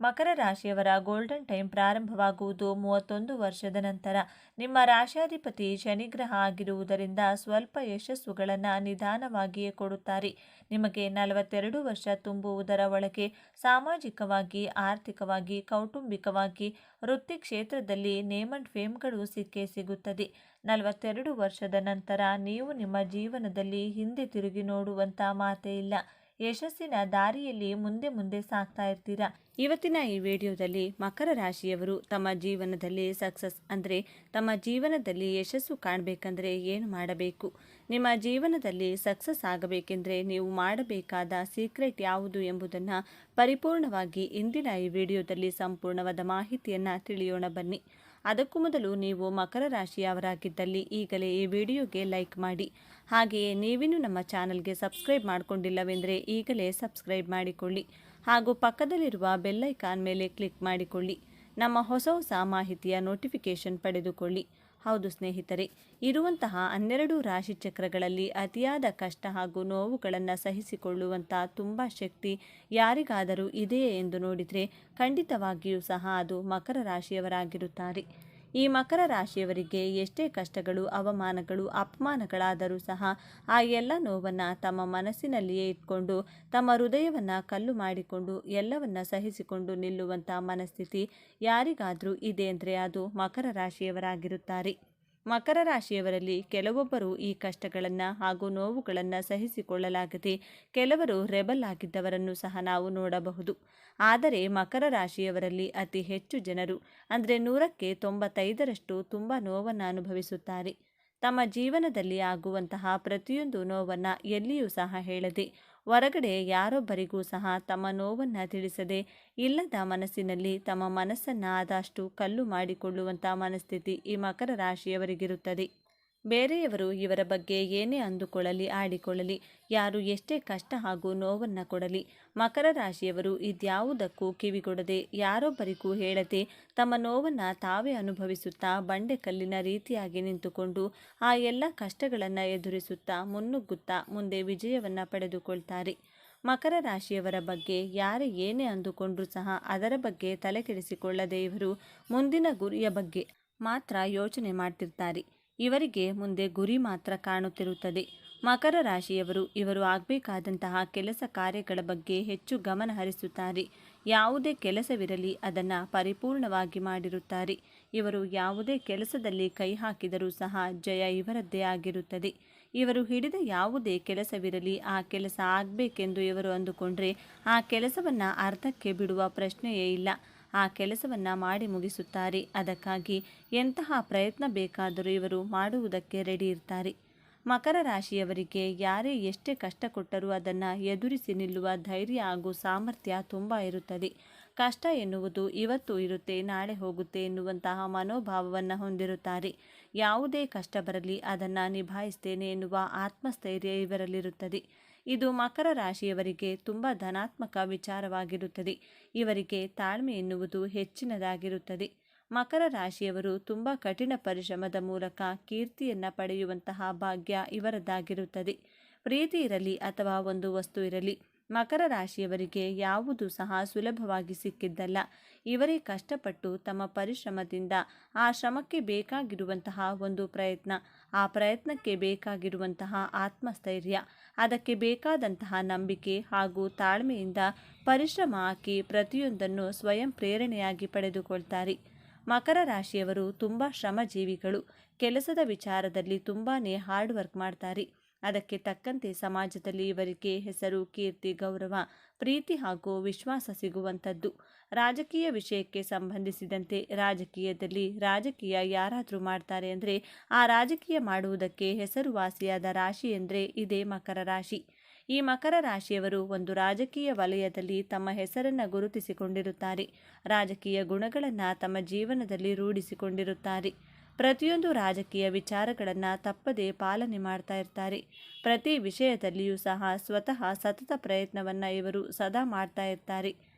ಮಕರ ರಾಶಿಯವರ ಗೋಲ್ಡನ್ ಟೈಮ್ ಪ್ರಾರಂಭವಾಗುವುದು 31 ವರ್ಷದ ನಂತರ. ನಿಮ್ಮ ರಾಶ್ಯಾಧಿಪತಿ ಶನಿಗ್ರಹ ಆಗಿರುವುದರಿಂದ ಸ್ವಲ್ಪ ಯಶಸ್ಸುಗಳನ್ನು ನಿಧಾನವಾಗಿಯೇ ಕೊಡುತ್ತಾರೆ. ನಿಮಗೆ 42 ವರ್ಷ ತುಂಬುವುದರ ಒಳಗೆ ಸಾಮಾಜಿಕವಾಗಿ, ಆರ್ಥಿಕವಾಗಿ, ಕೌಟುಂಬಿಕವಾಗಿ, ವೃತ್ತಿ ಕ್ಷೇತ್ರದಲ್ಲಿ ನೇಮ್ ಅಂಡ್ ಫೇಮ್ಗಳು ಸಿಕ್ಕೇ ಸಿಗುತ್ತದೆ. 42 ವರ್ಷದ ನಂತರ ನೀವು ನಿಮ್ಮ ಜೀವನದಲ್ಲಿ ಹಿಂದೆ ತಿರುಗಿ ನೋಡುವಂಥ ಮಾತೇ ಇಲ್ಲ. ಯಶಸ್ಸಿನ ದಾರಿಯಲ್ಲಿ ಮುಂದೆ ಮುಂದೆ ಸಾಗ್ತಾ ಇರ್ತೀರಾ. ಇವತ್ತಿನ ಈ ವಿಡಿಯೋದಲ್ಲಿ ಮಕರ ರಾಶಿಯವರು ತಮ್ಮ ಜೀವನದಲ್ಲಿ ಸಕ್ಸಸ್ ಅಂದರೆ ತಮ್ಮ ಜೀವನದಲ್ಲಿ ಯಶಸ್ಸು ಕಾಣಬೇಕಂದ್ರೆ ಏನು ಮಾಡಬೇಕು, ನಿಮ್ಮ ಜೀವನದಲ್ಲಿ ಸಕ್ಸಸ್ ಆಗಬೇಕೆಂದರೆ ನೀವು ಮಾಡಬೇಕಾದ ಸೀಕ್ರೆಟ್ ಯಾವುದು ಎಂಬುದನ್ನು ಪರಿಪೂರ್ಣವಾಗಿ ಇಂದಿನ ಈ ವಿಡಿಯೋದಲ್ಲಿ ಸಂಪೂರ್ಣವಾದ ಮಾಹಿತಿಯನ್ನು ತಿಳಿಯೋಣ ಬನ್ನಿ. ಅದಕ್ಕೂ ಮೊದಲು ನೀವು ಮಕರ ರಾಶಿಯವರಾಗಿದ್ದಲ್ಲಿ ಈಗಲೇ ಈ ವಿಡಿಯೋಗೆ ಲೈಕ್ ಮಾಡಿ. ಹಾಗೆಯೇ ನೀವಿನ್ನೂ ನಮ್ಮ ಚಾನಲ್ಗೆ ಸಬ್ಸ್ಕ್ರೈಬ್ ಮಾಡಿಕೊಂಡಿಲ್ಲವೆಂದರೆ ಈಗಲೇ ಸಬ್ಸ್ಕ್ರೈಬ್ ಮಾಡಿಕೊಳ್ಳಿ ಹಾಗೂ ಪಕ್ಕದಲ್ಲಿರುವ ಬೆಲ್ ಐಕಾನ್ ಮೇಲೆ ಕ್ಲಿಕ್ ಮಾಡಿಕೊಳ್ಳಿ. ನಮ್ಮ ಹೊಸ ಹೊಸ ಮಾಹಿತಿಯ ನೋಟಿಫಿಕೇಷನ್ ಪಡೆದುಕೊಳ್ಳಿ. ಹೌದು ಸ್ನೇಹಿತರೆ, ಇರುವಂತಹ 12 ರಾಶಿ ಚಕ್ರಗಳಲ್ಲಿ ಅತಿಯಾದ ಕಷ್ಟ ಹಾಗೂ ನೋವುಗಳನ್ನು ಸಹಿಸಿಕೊಳ್ಳುವಂಥ ತುಂಬ ಶಕ್ತಿ ಯಾರಿಗಾದರೂ ಇದೆಯೇ ಎಂದು ನೋಡಿದರೆ ಖಂಡಿತವಾಗಿಯೂ ಸಹ ಅದು ಮಕರ ರಾಶಿಯವರಾಗಿರುತ್ತಾರೆ. ಈ ಮಕರ ರಾಶಿಯವರಿಗೆ ಎಷ್ಟೇ ಕಷ್ಟಗಳು, ಅವಮಾನಗಳು, ಅಪಮಾನಗಳಾದರೂ ಸಹ ಆ ಎಲ್ಲ ನೋವನ್ನು ತಮ್ಮ ಮನಸ್ಸಿನಲ್ಲಿಯೇ ಇಟ್ಕೊಂಡು ತಮ್ಮ ಹೃದಯವನ್ನು ಕಲ್ಲು ಮಾಡಿಕೊಂಡು ಎಲ್ಲವನ್ನ ಸಹಿಸಿಕೊಂಡು ನಿಲ್ಲುವಂಥ ಮನಸ್ಥಿತಿ ಯಾರಿಗಾದರೂ ಇದೆ ಅಂದರೆ ಅದು ಮಕರ ರಾಶಿಯವರಾಗಿರುತ್ತಾರೆ. ಮಕರ ರಾಶಿಯವರಲ್ಲಿ ಕೆಲವೊಬ್ಬರು ಈ ಕಷ್ಟಗಳನ್ನು ಹಾಗೂ ನೋವುಗಳನ್ನು ಸಹಿಸಿಕೊಳ್ಳಲಾಗದೆ ಕೆಲವರು ರೆಬಲ್ ಆಗಿದ್ದವರನ್ನು ಸಹ ನಾವು ನೋಡಬಹುದು. ಆದರೆ ಮಕರ ರಾಶಿಯವರಲ್ಲಿ ಅತಿ ಹೆಚ್ಚು ಜನರು ಅಂದರೆ 100ಕ್ಕೆ 95ರಷ್ಟು ತುಂಬ ನೋವನ್ನು ಅನುಭವಿಸುತ್ತಾರೆ. ತಮ್ಮ ಜೀವನದಲ್ಲಿ ಆಗುವಂತಹ ಪ್ರತಿಯೊಂದು ನೋವನ್ನು ಎಲ್ಲಿಯೂ ಸಹ ಹೇಳದೆ, ಹೊರಗಡೆ ಯಾರೊಬ್ಬರಿಗೂ ಸಹ ತಮ್ಮ ನೋವನ್ನು ತಿಳಿಸದೆ, ಇಲ್ಲದ ಮನಸ್ಸಿನಲ್ಲಿ ತಮ್ಮ ಮನಸ್ಸನ್ನು ಆದಷ್ಟು ಕಲ್ಲು ಮಾಡಿಕೊಳ್ಳುವಂಥ ಮನಸ್ಥಿತಿ ಈ ಮಕರ ರಾಶಿಯವರಿಗಿರುತ್ತದೆ. ಬೇರೆಯವರು ಇವರ ಬಗ್ಗೆ ಏನೇ ಅಂದುಕೊಳ್ಳಲಿ, ಆಡಿಕೊಳ್ಳಲಿ, ಯಾರು ಎಷ್ಟೇ ಕಷ್ಟ ಹಾಗೂ ನೋವನ್ನು ಕೊಡಲಿ, ಮಕರ ರಾಶಿಯವರು ಇದ್ಯಾವುದಕ್ಕೂ ಕಿವಿಗೊಡದೆ, ಯಾರೊಬ್ಬರಿಗೂ ಹೇಳದೆ ತಮ್ಮ ನೋವನ್ನು ತಾವೇ ಅನುಭವಿಸುತ್ತಾ ಬಂಡೆಕಲ್ಲಿನ ರೀತಿಯಾಗಿ ನಿಂತುಕೊಂಡು ಆ ಎಲ್ಲ ಕಷ್ಟಗಳನ್ನು ಎದುರಿಸುತ್ತಾ ಮುನ್ನುಗ್ಗುತ್ತಾ ಮುಂದೆ ವಿಜಯವನ್ನು ಪಡೆದುಕೊಳ್ತಾರೆ. ಮಕರ ರಾಶಿಯವರ ಬಗ್ಗೆ ಯಾರೇ ಏನೇ ಅಂದುಕೊಂಡ್ರೂ ಸಹ ಅದರ ಬಗ್ಗೆ ತಲೆಕೆಡಿಸಿಕೊಳ್ಳದೆ ಇವರು ಮುಂದಿನ ಗುರಿಯ ಬಗ್ಗೆ ಮಾತ್ರ ಯೋಚನೆ ಮಾಡ್ತಿರ್ತಾರೆ. ಇವರಿಗೆ ಮುಂದೆ ಗುರಿ ಮಾತ್ರ ಕಾಣುತ್ತಿರುತ್ತದೆ. ಮಕರ ರಾಶಿಯವರು ಇವರು ಆಗಬೇಕಾದಂತಹ ಕೆಲಸ ಕಾರ್ಯಗಳ ಬಗ್ಗೆ ಹೆಚ್ಚು ಗಮನ ಹರಿಸುತ್ತಾರೆ. ಯಾವುದೇ ಕೆಲಸವಿರಲಿ ಅದನ್ನು ಪರಿಪೂರ್ಣವಾಗಿ ಮಾಡಿರುತ್ತಾರೆ. ಇವರು ಯಾವುದೇ ಕೆಲಸದಲ್ಲಿ ಕೈ ಹಾಕಿದರೂ ಸಹ ಜಯ ಇವರದ್ದೇ ಆಗಿರುತ್ತದೆ. ಇವರು ಹಿಡಿದ ಯಾವುದೇ ಕೆಲಸವಿರಲಿ ಆ ಕೆಲಸ ಆಗಬೇಕೆಂದು ಇವರು ಅಂದುಕೊಂಡ್ರೆ ಆ ಕೆಲಸವನ್ನು ಅರ್ಧಕ್ಕೆ ಬಿಡುವ ಪ್ರಶ್ನೆಯೇ ಇಲ್ಲ. ಆ ಕೆಲಸವನ್ನು ಮಾಡಿ ಮುಗಿಸುತ್ತಾರೆ. ಅದಕ್ಕಾಗಿ ಎಂತಹ ಪ್ರಯತ್ನ ಬೇಕಾದರೂ ಇವರು ಮಾಡುವುದಕ್ಕೆ ರೆಡಿ ಇರ್ತಾರೆ. ಮಕರ ರಾಶಿಯವರಿಗೆ ಯಾರೇ ಎಷ್ಟೇ ಕಷ್ಟ ಕೊಟ್ಟರೂ ಅದನ್ನು ಎದುರಿಸಿ ನಿಲ್ಲುವ ಧೈರ್ಯ ಹಾಗೂ ಸಾಮರ್ಥ್ಯ ತುಂಬ ಇರುತ್ತದೆ. ಕಷ್ಟ ಎನ್ನುವುದು ಇವತ್ತು ಇರುತ್ತೆ, ನಾಳೆ ಹೋಗುತ್ತೆ ಎನ್ನುವಂತಹ ಮನೋಭಾವವನ್ನು ಹೊಂದಿರುತ್ತಾರೆ. ಯಾವುದೇ ಕಷ್ಟ ಬರಲಿ ಅದನ್ನು ನಿಭಾಯಿಸ್ತೇನೆ ಎನ್ನುವ ಆತ್ಮಸ್ಥೈರ್ಯ ಇವರಲ್ಲಿರುತ್ತದೆ. ಇದು ಮಕರ ರಾಶಿಯವರಿಗೆ ತುಂಬ ಧನಾತ್ಮಕ ವಿಚಾರವಾಗಿರುತ್ತದೆ. ಇವರಿಗೆ ತಾಳ್ಮೆ ಎನ್ನುವುದು ಹೆಚ್ಚಿನದಾಗಿರುತ್ತದೆ. ಮಕರ ರಾಶಿಯವರು ತುಂಬ ಕಠಿಣ ಪರಿಶ್ರಮದ ಮೂಲಕ ಕೀರ್ತಿಯನ್ನು ಪಡೆಯುವಂತಹ ಭಾಗ್ಯ ಇವರದ್ದಾಗಿರುತ್ತದೆ. ಪ್ರೀತಿ ಇರಲಿ ಅಥವಾ ಒಂದು ವಸ್ತು ಇರಲಿ, ಮಕರ ರಾಶಿಯವರಿಗೆ ಯಾವುದು ಸಹ ಸುಲಭವಾಗಿ ಸಿಕ್ಕಿದ್ದಲ್ಲ. ಇವರೇ ಕಷ್ಟಪಟ್ಟು ತಮ್ಮ ಪರಿಶ್ರಮದಿಂದ ಆ ಶ್ರಮಕ್ಕೆ ಬೇಕಾಗಿರುವಂತಹ ಒಂದು ಪ್ರಯತ್ನ, ಆ ಪ್ರಯತ್ನಕ್ಕೆ ಬೇಕಾಗಿರುವಂತಹ ಆತ್ಮಸ್ಥೈರ್ಯ, ಅದಕ್ಕೆ ಬೇಕಾದಂತಹ ನಂಬಿಕೆ ಹಾಗೂ ತಾಳ್ಮೆಯಿಂದ ಪರಿಶ್ರಮ ಹಾಕಿ ಪ್ರತಿಯೊಂದನ್ನು ಸ್ವಯಂ ಪ್ರೇರಣೆಯಾಗಿ ಪಡೆದುಕೊಳ್ತಾರೆ. ಮಕರ ರಾಶಿಯವರು ತುಂಬ ಶ್ರಮಜೀವಿಗಳು. ಕೆಲಸದ ವಿಚಾರದಲ್ಲಿ ತುಂಬಾ ಹಾರ್ಡ್ ವರ್ಕ್ ಮಾಡ್ತಾರೆ. ಅದಕ್ಕೆ ತಕ್ಕಂತೆ ಸಮಾಜದಲ್ಲಿ ಇವರಿಗೆ ಹೆಸರು, ಕೀರ್ತಿ, ಗೌರವ, ಪ್ರೀತಿ ಹಾಗೂ ವಿಶ್ವಾಸ ಸಿಗುವಂಥದ್ದು. ರಾಜಕೀಯ ವಿಷಯಕ್ಕೆ ಸಂಬಂಧಿಸಿದಂತೆ ರಾಜಕೀಯದಲ್ಲಿ ರಾಜಕೀಯ ಯಾರಾದರೂ ಮಾಡ್ತಾರೆ ಅಂದರೆ ಆ ರಾಜಕೀಯ ಮಾಡುವುದಕ್ಕೆ ಹೆಸರುವಾಸಿಯಾದ ರಾಶಿ ಎಂದರೆ ಇದೇ ಮಕರ ರಾಶಿ. ಈ ಮಕರ ರಾಶಿಯವರು ಒಂದು ರಾಜಕೀಯ ವಲಯದಲ್ಲಿ ತಮ್ಮ ಹೆಸರನ್ನು ಗುರುತಿಸಿಕೊಂಡಿರುತ್ತಾರೆ. ರಾಜಕೀಯ ಗುಣಗಳನ್ನು ತಮ್ಮ ಜೀವನದಲ್ಲಿ ರೂಢಿಸಿಕೊಂಡಿರುತ್ತಾರೆ. ಪ್ರತಿಯೊಂದು ರಾಜಕೀಯ ವಿಚಾರಗಳನ್ನು ತಪ್ಪದೇ ಪಾಲನೆ ಮಾಡ್ತಾ ಇರ್ತಾರೆ. ಪ್ರತಿ ವಿಷಯದಲ್ಲಿಯೂ ಸಹ ಸ್ವತಃ ಸತತ ಪ್ರಯತ್ನವನ್ನು ಇವರು ಸದಾ ಮಾಡ್ತಾ ಇರ್ತಾರೆ.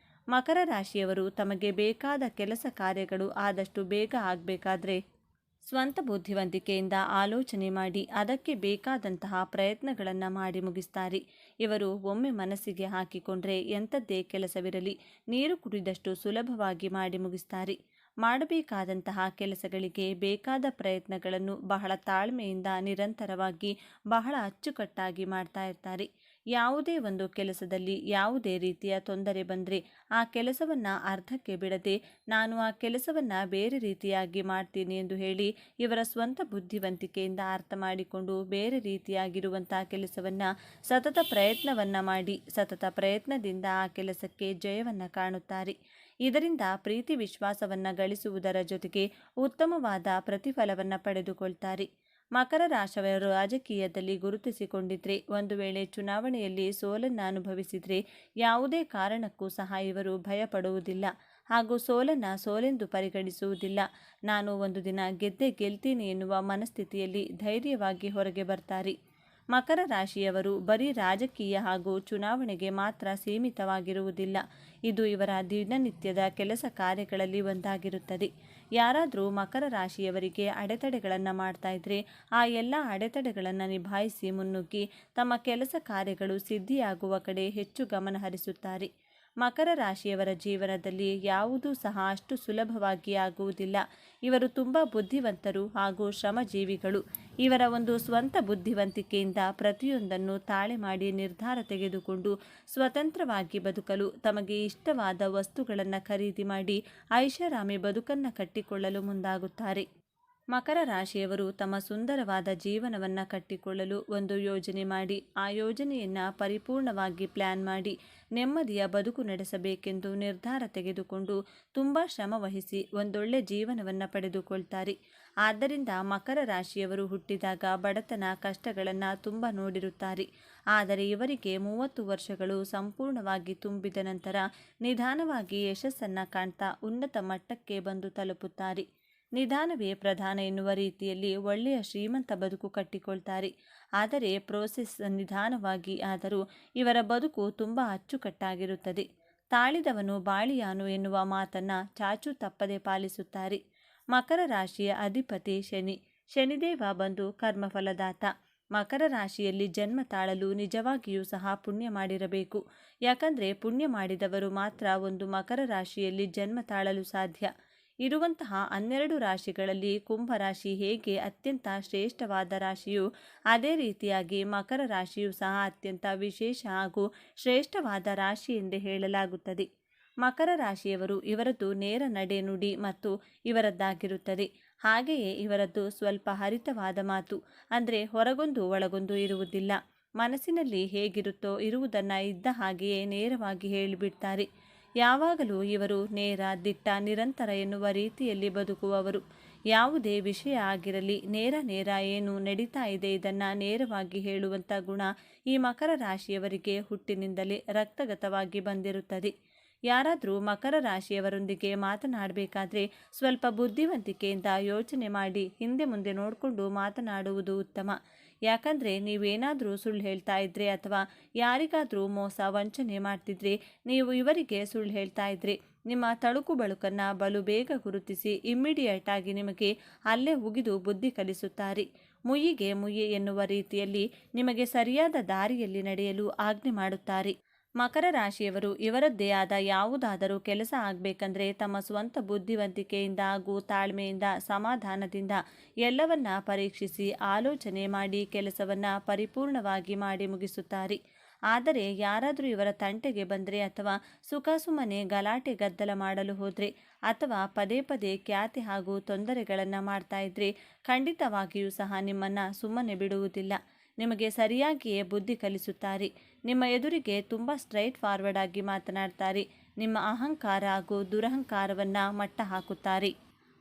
ಮಕರ ರಾಶಿಯವರು ತಮಗೆ ಬೇಕಾದ ಕೆಲಸ ಕಾರ್ಯಗಳು ಆದಷ್ಟು ಬೇಗ ಆಗಬೇಕಾದ್ರೆ ಸ್ವಂತ ಬುದ್ಧಿವಂತಿಕೆಯಿಂದ ಆಲೋಚನೆ ಮಾಡಿ ಅದಕ್ಕೆ ಬೇಕಾದಂತಹ ಪ್ರಯತ್ನಗಳನ್ನು ಮಾಡಿ ಮುಗಿಸ್ತಾರೆ. ಇವರು ಒಮ್ಮೆ ಮನಸ್ಸಿಗೆ ಹಾಕಿಕೊಂಡ್ರೆ ಎಂಥದ್ದೇ ಕೆಲಸವಿರಲಿ ನೀರು ಕುಡಿದಷ್ಟು ಸುಲಭವಾಗಿ ಮಾಡಿ ಮುಗಿಸ್ತಾರೆ. ಮಾಡಬೇಕಾದಂತಹ ಕೆಲಸಗಳಿಗೆ ಬೇಕಾದ ಪ್ರಯತ್ನಗಳನ್ನು ಬಹಳ ತಾಳ್ಮೆಯಿಂದ ನಿರಂತರವಾಗಿ ಬಹಳ ಅಚ್ಚುಕಟ್ಟಾಗಿ ಮಾಡ್ತಾ ಇರ್ತಾರೆ. ಯಾವುದೇ ಒಂದು ಕೆಲಸದಲ್ಲಿ ಯಾವುದೇ ರೀತಿಯ ತೊಂದರೆ ಬಂದರೆ ಆ ಕೆಲಸವನ್ನು ಅರ್ಧಕ್ಕೆ ಬಿಡದೆ ನಾನು ಆ ಕೆಲಸವನ್ನು ಬೇರೆ ರೀತಿಯಾಗಿ ಮಾಡ್ತೀನಿ ಎಂದು ಹೇಳಿ ಇವರ ಸ್ವಂತ ಬುದ್ಧಿವಂತಿಕೆಯಿಂದ ಅರ್ಥ ಮಾಡಿಕೊಂಡು ಬೇರೆ ರೀತಿಯಾಗಿರುವಂಥ ಕೆಲಸವನ್ನು ಸತತ ಪ್ರಯತ್ನವನ್ನು ಮಾಡಿ ಸತತ ಪ್ರಯತ್ನದಿಂದ ಆ ಕೆಲಸಕ್ಕೆ ಜಯವನ್ನು ಕಾಣುತ್ತಾರೆ. ಇದರಿಂದ ಪ್ರೀತಿ ವಿಶ್ವಾಸವನ್ನು ಗಳಿಸುವುದರ ಜೊತೆಗೆ ಉತ್ತಮವಾದ ಪ್ರತಿಫಲವನ್ನು ಪಡೆದುಕೊಳ್ತಾರೆ. ಮಕರ ರಾಶಿಯವರು ರಾಜಕೀಯದಲ್ಲಿ ಗುರುತಿಸಿಕೊಂಡಿದ್ರೆ ಒಂದು ವೇಳೆ ಚುನಾವಣೆಯಲ್ಲಿ ಸೋಲನ್ನು ಅನುಭವಿಸಿದರೆ ಯಾವುದೇ ಕಾರಣಕ್ಕೂ ಸಹ ಇವರು ಭಯಪಡುವುದಿಲ್ಲ ಹಾಗೂ ಸೋಲನ್ನು ಸೋಲೆಂದು ಪರಿಗಣಿಸುವುದಿಲ್ಲ. ನಾನು ಒಂದು ದಿನ ಗೆದ್ದೇ ಗೆಲ್ತೀನಿ ಎನ್ನುವ ಮನಸ್ಥಿತಿಯಲ್ಲಿ ಧೈರ್ಯವಾಗಿ ಹೊರಗೆ ಬರ್ತಾರೆ. ಮಕರ ರಾಶಿಯವರು ಬರೀ ರಾಜಕೀಯ ಹಾಗೂ ಚುನಾವಣೆಗೆ ಮಾತ್ರ ಸೀಮಿತವಾಗಿರುವುದಿಲ್ಲ. ಇದು ಇವರ ದಿನನಿತ್ಯದ ಕೆಲಸ ಕಾರ್ಯಗಳಲ್ಲಿ ಒಂದಾಗಿರುತ್ತದೆ. ಯಾರಾದರೂ ಮಕರ ರಾಶಿಯವರಿಗೆ ಅಡೆತಡೆಗಳನ್ನು ಮಾಡ್ತಾ ಇದ್ರೆ ಆ ಎಲ್ಲ ಅಡೆತಡೆಗಳನ್ನು ನಿಭಾಯಿಸಿ ಮುನ್ನುಗ್ಗಿ ತಮ್ಮ ಕೆಲಸ ಕಾರ್ಯಗಳು ಸಿದ್ಧಿಯಾಗುವ ಕಡೆ ಹೆಚ್ಚು ಗಮನ ಹರಿಸುತ್ತಾರೆ. ಮಕರ ರಾಶಿಯವರ ಜೀವನದಲ್ಲಿ ಯಾವುದೂ ಸಹ ಅಷ್ಟು ಸುಲಭವಾಗಿ ಆಗುವುದಿಲ್ಲ. ಇವರು ತುಂಬ ಬುದ್ಧಿವಂತರು ಹಾಗೂ ಶ್ರಮಜೀವಿಗಳು. ಇವರ ಒಂದು ಸ್ವಂತ ಬುದ್ಧಿವಂತಿಕೆಯಿಂದ ಪ್ರತಿಯೊಂದನ್ನು ತಾಳೆ ಮಾಡಿ ನಿರ್ಧಾರ ತೆಗೆದುಕೊಂಡು ಸ್ವತಂತ್ರವಾಗಿ ಬದುಕಲು ತಮಗೆ ಇಷ್ಟವಾದ ವಸ್ತುಗಳನ್ನು ಖರೀದಿ ಮಾಡಿ ಐಷಾರಾಮಿ ಬದುಕನ್ನು ಕಟ್ಟಿಕೊಳ್ಳಲು ಮುಂದಾಗುತ್ತಾರೆ. ಮಕರ ರಾಶಿಯವರು ತಮ್ಮ ಸುಂದರವಾದ ಜೀವನವನ್ನು ಕಟ್ಟಿಕೊಳ್ಳಲು ಒಂದು ಯೋಜನೆ ಮಾಡಿ ಆ ಯೋಜನೆಯನ್ನು ಪರಿಪೂರ್ಣವಾಗಿ ಪ್ಲ್ಯಾನ್ ಮಾಡಿ ನೆಮ್ಮದಿಯ ಬದುಕು ನಡೆಸಬೇಕೆಂದು ನಿರ್ಧಾರ ತೆಗೆದುಕೊಂಡು ತುಂಬ ಶ್ರಮವಹಿಸಿ ಒಂದೊಳ್ಳೆ ಜೀವನವನ್ನು ಪಡೆದುಕೊಳ್ತಾರೆ. ಆದ್ದರಿಂದ ಮಕರ ರಾಶಿಯವರು ಹುಟ್ಟಿದಾಗ ಬಡತನ ಕಷ್ಟಗಳನ್ನು ತುಂಬ ನೋಡಿರುತ್ತಾರೆ. ಆದರೆ ಇವರಿಗೆ 30 ವರ್ಷಗಳು ಸಂಪೂರ್ಣವಾಗಿ ತುಂಬಿದ ನಂತರ ನಿಧಾನವಾಗಿ ಯಶಸ್ಸನ್ನು ಕಾಣ್ತಾ ಉನ್ನತ ಮಟ್ಟಕ್ಕೆ ಬಂದು ತಲುಪುತ್ತಾರೆ. ನಿಧಾನವೇ ಪ್ರಧಾನ ಎನ್ನುವ ರೀತಿಯಲ್ಲಿ ಒಳ್ಳೆಯ ಶ್ರೀಮಂತ ಬದುಕು ಕಟ್ಟಿಕೊಳ್ತಾರೆ. ಆದರೆ ಪ್ರೋಸೆಸ್ ನಿಧಾನವಾಗಿ ಆದರೂ ಇವರ ಬದುಕು ತುಂಬ ಅಚ್ಚುಕಟ್ಟಾಗಿರುತ್ತದೆ. ತಾಳಿದವನು ಬಾಳಿಯಾನು ಎನ್ನುವ ಮಾತನ್ನು ಚಾಚೂ ತಪ್ಪದೆ ಪಾಲಿಸುತ್ತಾರೆ. ಮಕರ ರಾಶಿಯ ಅಧಿಪತಿ ಶನಿ. ಶನಿದೇವ ಬಂದು ಕರ್ಮಫಲದಾತ. ಮಕರ ರಾಶಿಯಲ್ಲಿ ಜನ್ಮ ತಾಳಲು ನಿಜವಾಗಿಯೂ ಸಹ ಪುಣ್ಯ ಮಾಡಿರಬೇಕು. ಯಾಕಂದರೆ ಪುಣ್ಯ ಮಾಡಿದವರು ಮಾತ್ರ ಒಂದು ಮಕರ ರಾಶಿಯಲ್ಲಿ ಜನ್ಮ ತಾಳಲು ಸಾಧ್ಯ. ಇರುವಂತಹ 12 ರಾಶಿಗಳಲ್ಲಿ ಕುಂಭರಾಶಿ ಹೇಗೆ ಅತ್ಯಂತ ಶ್ರೇಷ್ಠವಾದ ರಾಶಿಯು ಅದೇ ರೀತಿಯಾಗಿ ಮಕರ ರಾಶಿಯು ಸಹ ಅತ್ಯಂತ ವಿಶೇಷ ಹಾಗೂ ಶ್ರೇಷ್ಠವಾದ ರಾಶಿ ಎಂದೇ ಹೇಳಲಾಗುತ್ತದೆ. ಮಕರ ರಾಶಿಯವರು ಇವರದ್ದು ನೇರ ನಡೆ ನುಡಿ ಮತ್ತು ಇವರದ್ದಾಗಿರುತ್ತದೆ. ಹಾಗೆಯೇ ಇವರದ್ದು ಸ್ವಲ್ಪ ಹರಿತವಾದ ಮಾತು, ಅಂದರೆ ಹೊರಗೊಂದು ಒಳಗೊಂದು ಇರುವುದಿಲ್ಲ. ಮನಸ್ಸಿನಲ್ಲಿ ಹೇಗಿರುತ್ತೋ ಇರುವುದನ್ನು ಇದ್ದ ಹಾಗೆಯೇ ನೇರವಾಗಿ ಹೇಳಿಬಿಡ್ತಾರೆ. ಯಾವಾಗಲೂ ಇವರು ನೇರ ದಿಟ್ಟ ನಿರಂತರ ಎನ್ನುವ ರೀತಿಯಲ್ಲಿ ಬದುಕುವವರು. ಯಾವುದೇ ವಿಷಯ ಆಗಿರಲಿ ನೇರ ಏನು ನಡೀತಾ ಇದೆ ಇದನ್ನು ನೇರವಾಗಿ ಹೇಳುವಂಥ ಗುಣ ಈ ಮಕರ ರಾಶಿಯವರಿಗೆ ಹುಟ್ಟಿನಿಂದಲೇ ರಕ್ತಗತವಾಗಿ ಬಂದಿರುತ್ತದೆ. ಯಾರಾದರೂ ಮಕರ ರಾಶಿಯವರೊಂದಿಗೆ ಮಾತನಾಡಬೇಕಾದ್ರೆ ಸ್ವಲ್ಪ ಬುದ್ಧಿವಂತಿಕೆಯಿಂದ ಯೋಚನೆ ಮಾಡಿ ಹಿಂದೆ ಮುಂದೆ ನೋಡಿಕೊಂಡು ಮಾತನಾಡುವುದು ಉತ್ತಮ. ಯಾಕಂದರೆ ನೀವೇನಾದರೂ ಸುಳ್ಳು ಹೇಳ್ತಾ ಇದ್ರೆ ಅಥವಾ ಯಾರಿಗಾದರೂ ಮೋಸ ವಂಚನೆ ಮಾಡ್ತಿದ್ರೆ ನೀವು ಇವರಿಗೆ ಸುಳ್ಳು ಹೇಳ್ತಾ ಇದ್ರೆ ನಿಮ್ಮ ತಳುಕು ಬಳುಕನ್ನು ಬಲು ಬೇಗ ಗುರುತಿಸಿ ಇಮ್ಮಿಡಿಯೇಟ್ ಆಗಿ ನಿಮಗೆ ಅಲ್ಲೇ ಉಗಿದು ಬುದ್ಧಿ ಕಲಿಸುತ್ತಾರೆ. ಮುಯ್ಯಿಗೆ ಮುಯ್ಯಿ ಎನ್ನುವ ರೀತಿಯಲ್ಲಿ ನಿಮಗೆ ಸರಿಯಾದ ದಾರಿಯಲ್ಲಿ ನಡೆಯಲು ಆಜ್ಞೆ ಮಾಡುತ್ತಾರೆ. ಮಕರ ರಾಶಿಯವರು ಇವರದ್ದೇ ಆದ ಯಾವುದಾದರೂ ಕೆಲಸ ಆಗಬೇಕಂದ್ರೆ ತಮ್ಮ ಸ್ವಂತ ಬುದ್ಧಿವಂತಿಕೆಯಿಂದ ಹಾಗೂ ತಾಳ್ಮೆಯಿಂದ ಸಮಾಧಾನದಿಂದ ಎಲ್ಲವನ್ನ ಪರೀಕ್ಷಿಸಿ ಆಲೋಚನೆ ಮಾಡಿ ಕೆಲಸವನ್ನು ಪರಿಪೂರ್ಣವಾಗಿ ಮಾಡಿ ಮುಗಿಸುತ್ತಾರೆ. ಆದರೆ ಯಾರಾದರೂ ಇವರ ತಂಟೆಗೆ ಬಂದರೆ ಅಥವಾ ಸುಖಾಸುಮ್ಮನೆ ಗಲಾಟೆ ಗದ್ದಲ ಮಾಡಲು ಹೋದರೆ ಅಥವಾ ಪದೇ ಪದೇ ಖ್ಯಾತಿ ಹಾಗೂ ತೊಂದರೆಗಳನ್ನು ಮಾಡ್ತಾ ಇದ್ರೆ ಖಂಡಿತವಾಗಿಯೂ ಸಹ ನಿಮ್ಮನ್ನು ಸುಮ್ಮನೆ ಬಿಡುವುದಿಲ್ಲ. ನಿಮಗೆ ಸರಿಯಾಗಿಯೇ ಬುದ್ಧಿ ಕಲಿಸುತ್ತಾರೆ. ನಿಮ್ಮ ಎದುರಿಗೆ ತುಂಬ ಸ್ಟ್ರೈಟ್ ಫಾರ್ವರ್ಡ್ ಆಗಿ ಮಾತನಾಡ್ತಾರೆ. ನಿಮ್ಮ ಅಹಂಕಾರ ಹಾಗೂ ದುರಹಂಕಾರವನ್ನು ಮಟ್ಟ ಹಾಕುತ್ತಾರೆ.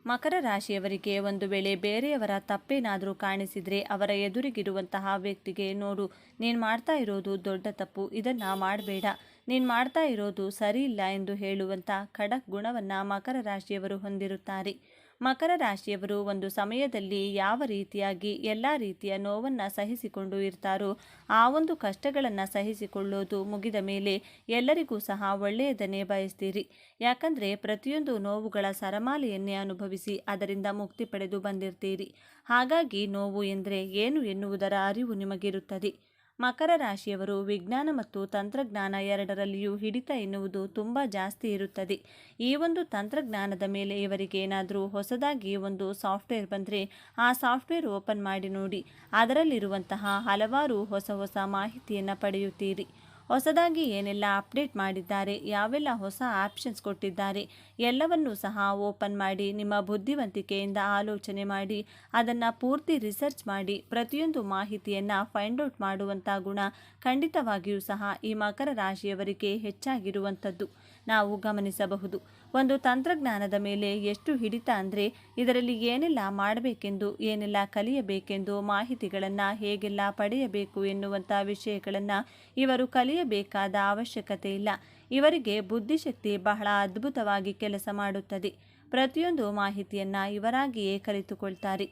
ಮಕರ ರಾಶಿಯವರಿಗೆ ಒಂದು ವೇಳೆ ಬೇರೆಯವರ ತಪ್ಪೇನಾದರೂ ಕಾಣಿಸಿದರೆ ಅವರ ಎದುರಿಗಿರುವಂತಹ ವ್ಯಕ್ತಿಗೆ ನೋಡು, ನೀನು ಮಾಡ್ತಾ ಇರೋದು ದೊಡ್ಡ ತಪ್ಪು, ಇದನ್ನು ಮಾಡಬೇಡ, ನೀನು ಮಾಡ್ತಾ ಇರೋದು ಸರಿ ಇಲ್ಲ ಎಂದು ಹೇಳುವಂಥ ಖಡಕ್ ಗುಣವನ್ನು ಮಕರ ರಾಶಿಯವರು ಹೊಂದಿರುತ್ತಾರೆ. ಮಕರ ರಾಶಿಯವರು ಒಂದು ಸಮಯದಲ್ಲಿ ಯಾವ ರೀತಿಯಾಗಿ ಎಲ್ಲ ರೀತಿಯ ನೋವನ್ನು ಸಹಿಸಿಕೊಂಡು ಇರ್ತಾರೋ ಆ ಒಂದು ಕಷ್ಟಗಳನ್ನು ಸಹಿಸಿಕೊಳ್ಳೋದು ಮುಗಿದ ಮೇಲೆ ಎಲ್ಲರಿಗೂ ಸಹ ಒಳ್ಳೆಯದನ್ನೇ ಬಯಸ್ತೀರಿ. ಯಾಕಂದರೆ ಪ್ರತಿಯೊಂದು ನೋವುಗಳ ಸರಮಾಲೆಯನ್ನೇ ಅನುಭವಿಸಿ ಅದರಿಂದ ಮುಕ್ತಿ ಪಡೆದು ಬಂದಿರ್ತೀರಿ. ಹಾಗಾಗಿ ನೋವು ಎಂದರೆ ಏನು ಎನ್ನುವುದರ ಅರಿವು ನಿಮಗಿರುತ್ತದೆ. ಮಕರ ರಾಶಿಯವರು ವಿಜ್ಞಾನ ಮತ್ತು ತಂತ್ರಜ್ಞಾನ ಎರಡರಲ್ಲಿಯೂ ಹಿಡಿತ ಎನ್ನುವುದು ತುಂಬ ಜಾಸ್ತಿ ಇರುತ್ತದೆ. ಈ ಒಂದು ತಂತ್ರಜ್ಞಾನದ ಮೇಲೆ ಇವರಿಗೆ ಏನಾದರೂ ಹೊಸದಾಗಿ ಒಂದು ಸಾಫ್ಟ್ವೇರ್ ಬಂದರೆ ಆ ಸಾಫ್ಟ್ವೇರ್ ಓಪನ್ ಮಾಡಿ ನೋಡಿ, ಅದರಲ್ಲಿರುವಂತಹ ಹಲವಾರು ಹೊಸ ಮಾಹಿತಿಯನ್ನು ಪಡೆಯುತ್ತೀರಿ. ಹೊಸದಾಗಿ ಏನೆಲ್ಲ ಅಪ್ಡೇಟ್ ಮಾಡಿದ್ದಾರೆ, ಯಾವೆಲ್ಲ ಹೊಸ ಆಪ್ಷನ್ಸ್ ಕೊಟ್ಟಿದ್ದಾರೆ ಎಲ್ಲವನ್ನೂ ಸಹ ಓಪನ್ ಮಾಡಿ ನಿಮ್ಮ ಬುದ್ಧಿವಂತಿಕೆಯಿಂದ ಆಲೋಚನೆ ಮಾಡಿ ಅದನ್ನು ಪೂರ್ತಿ ರಿಸರ್ಚ್ ಮಾಡಿ ಪ್ರತಿಯೊಂದು ಮಾಹಿತಿಯನ್ನು ಫೈಂಡ್ ಔಟ್ ಮಾಡುವಂಥ ಗುಣ ಖಂಡಿತವಾಗಿಯೂ ಸಹ ಈ ಮಕರ ರಾಶಿಯವರಿಗೆ ಹೆಚ್ಚಾಗಿರುವಂಥದ್ದು ನಾವು ಗಮನಿಸಬಹುದು. ಒಂದು ತಂತ್ರಜ್ಞಾನದ ಮೇಲೆ ಎಷ್ಟು ಹಿಡಿತ ಅಂದರೆ ಇದರಲ್ಲಿ ಏನೆಲ್ಲ ಮಾಡಬೇಕೆಂದು ಏನೆಲ್ಲ ಕಲಿಯಬೇಕೆಂದು ಮಾಹಿತಿಗಳನ್ನು ಹೇಗೆಲ್ಲ ಪಡೆಯಬೇಕು ಎನ್ನುವಂಥ ವಿಷಯಗಳನ್ನು ಇವರು ಕಲಿಯಬೇಕಾದ ಅವಶ್ಯಕತೆ ಇಲ್ಲ. ಇವರಿಗೆ ಬುದ್ಧಿಶಕ್ತಿ ಬಹಳ ಅದ್ಭುತವಾಗಿ ಕೆಲಸ ಮಾಡುತ್ತದೆ. ಪ್ರತಿಯೊಂದು ಮಾಹಿತಿಯನ್ನು ಇವರಾಗಿಯೇ ಕಲಿತುಕೊಳ್ತಾರೆ.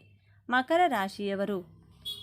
ಮಕರ ರಾಶಿಯವರು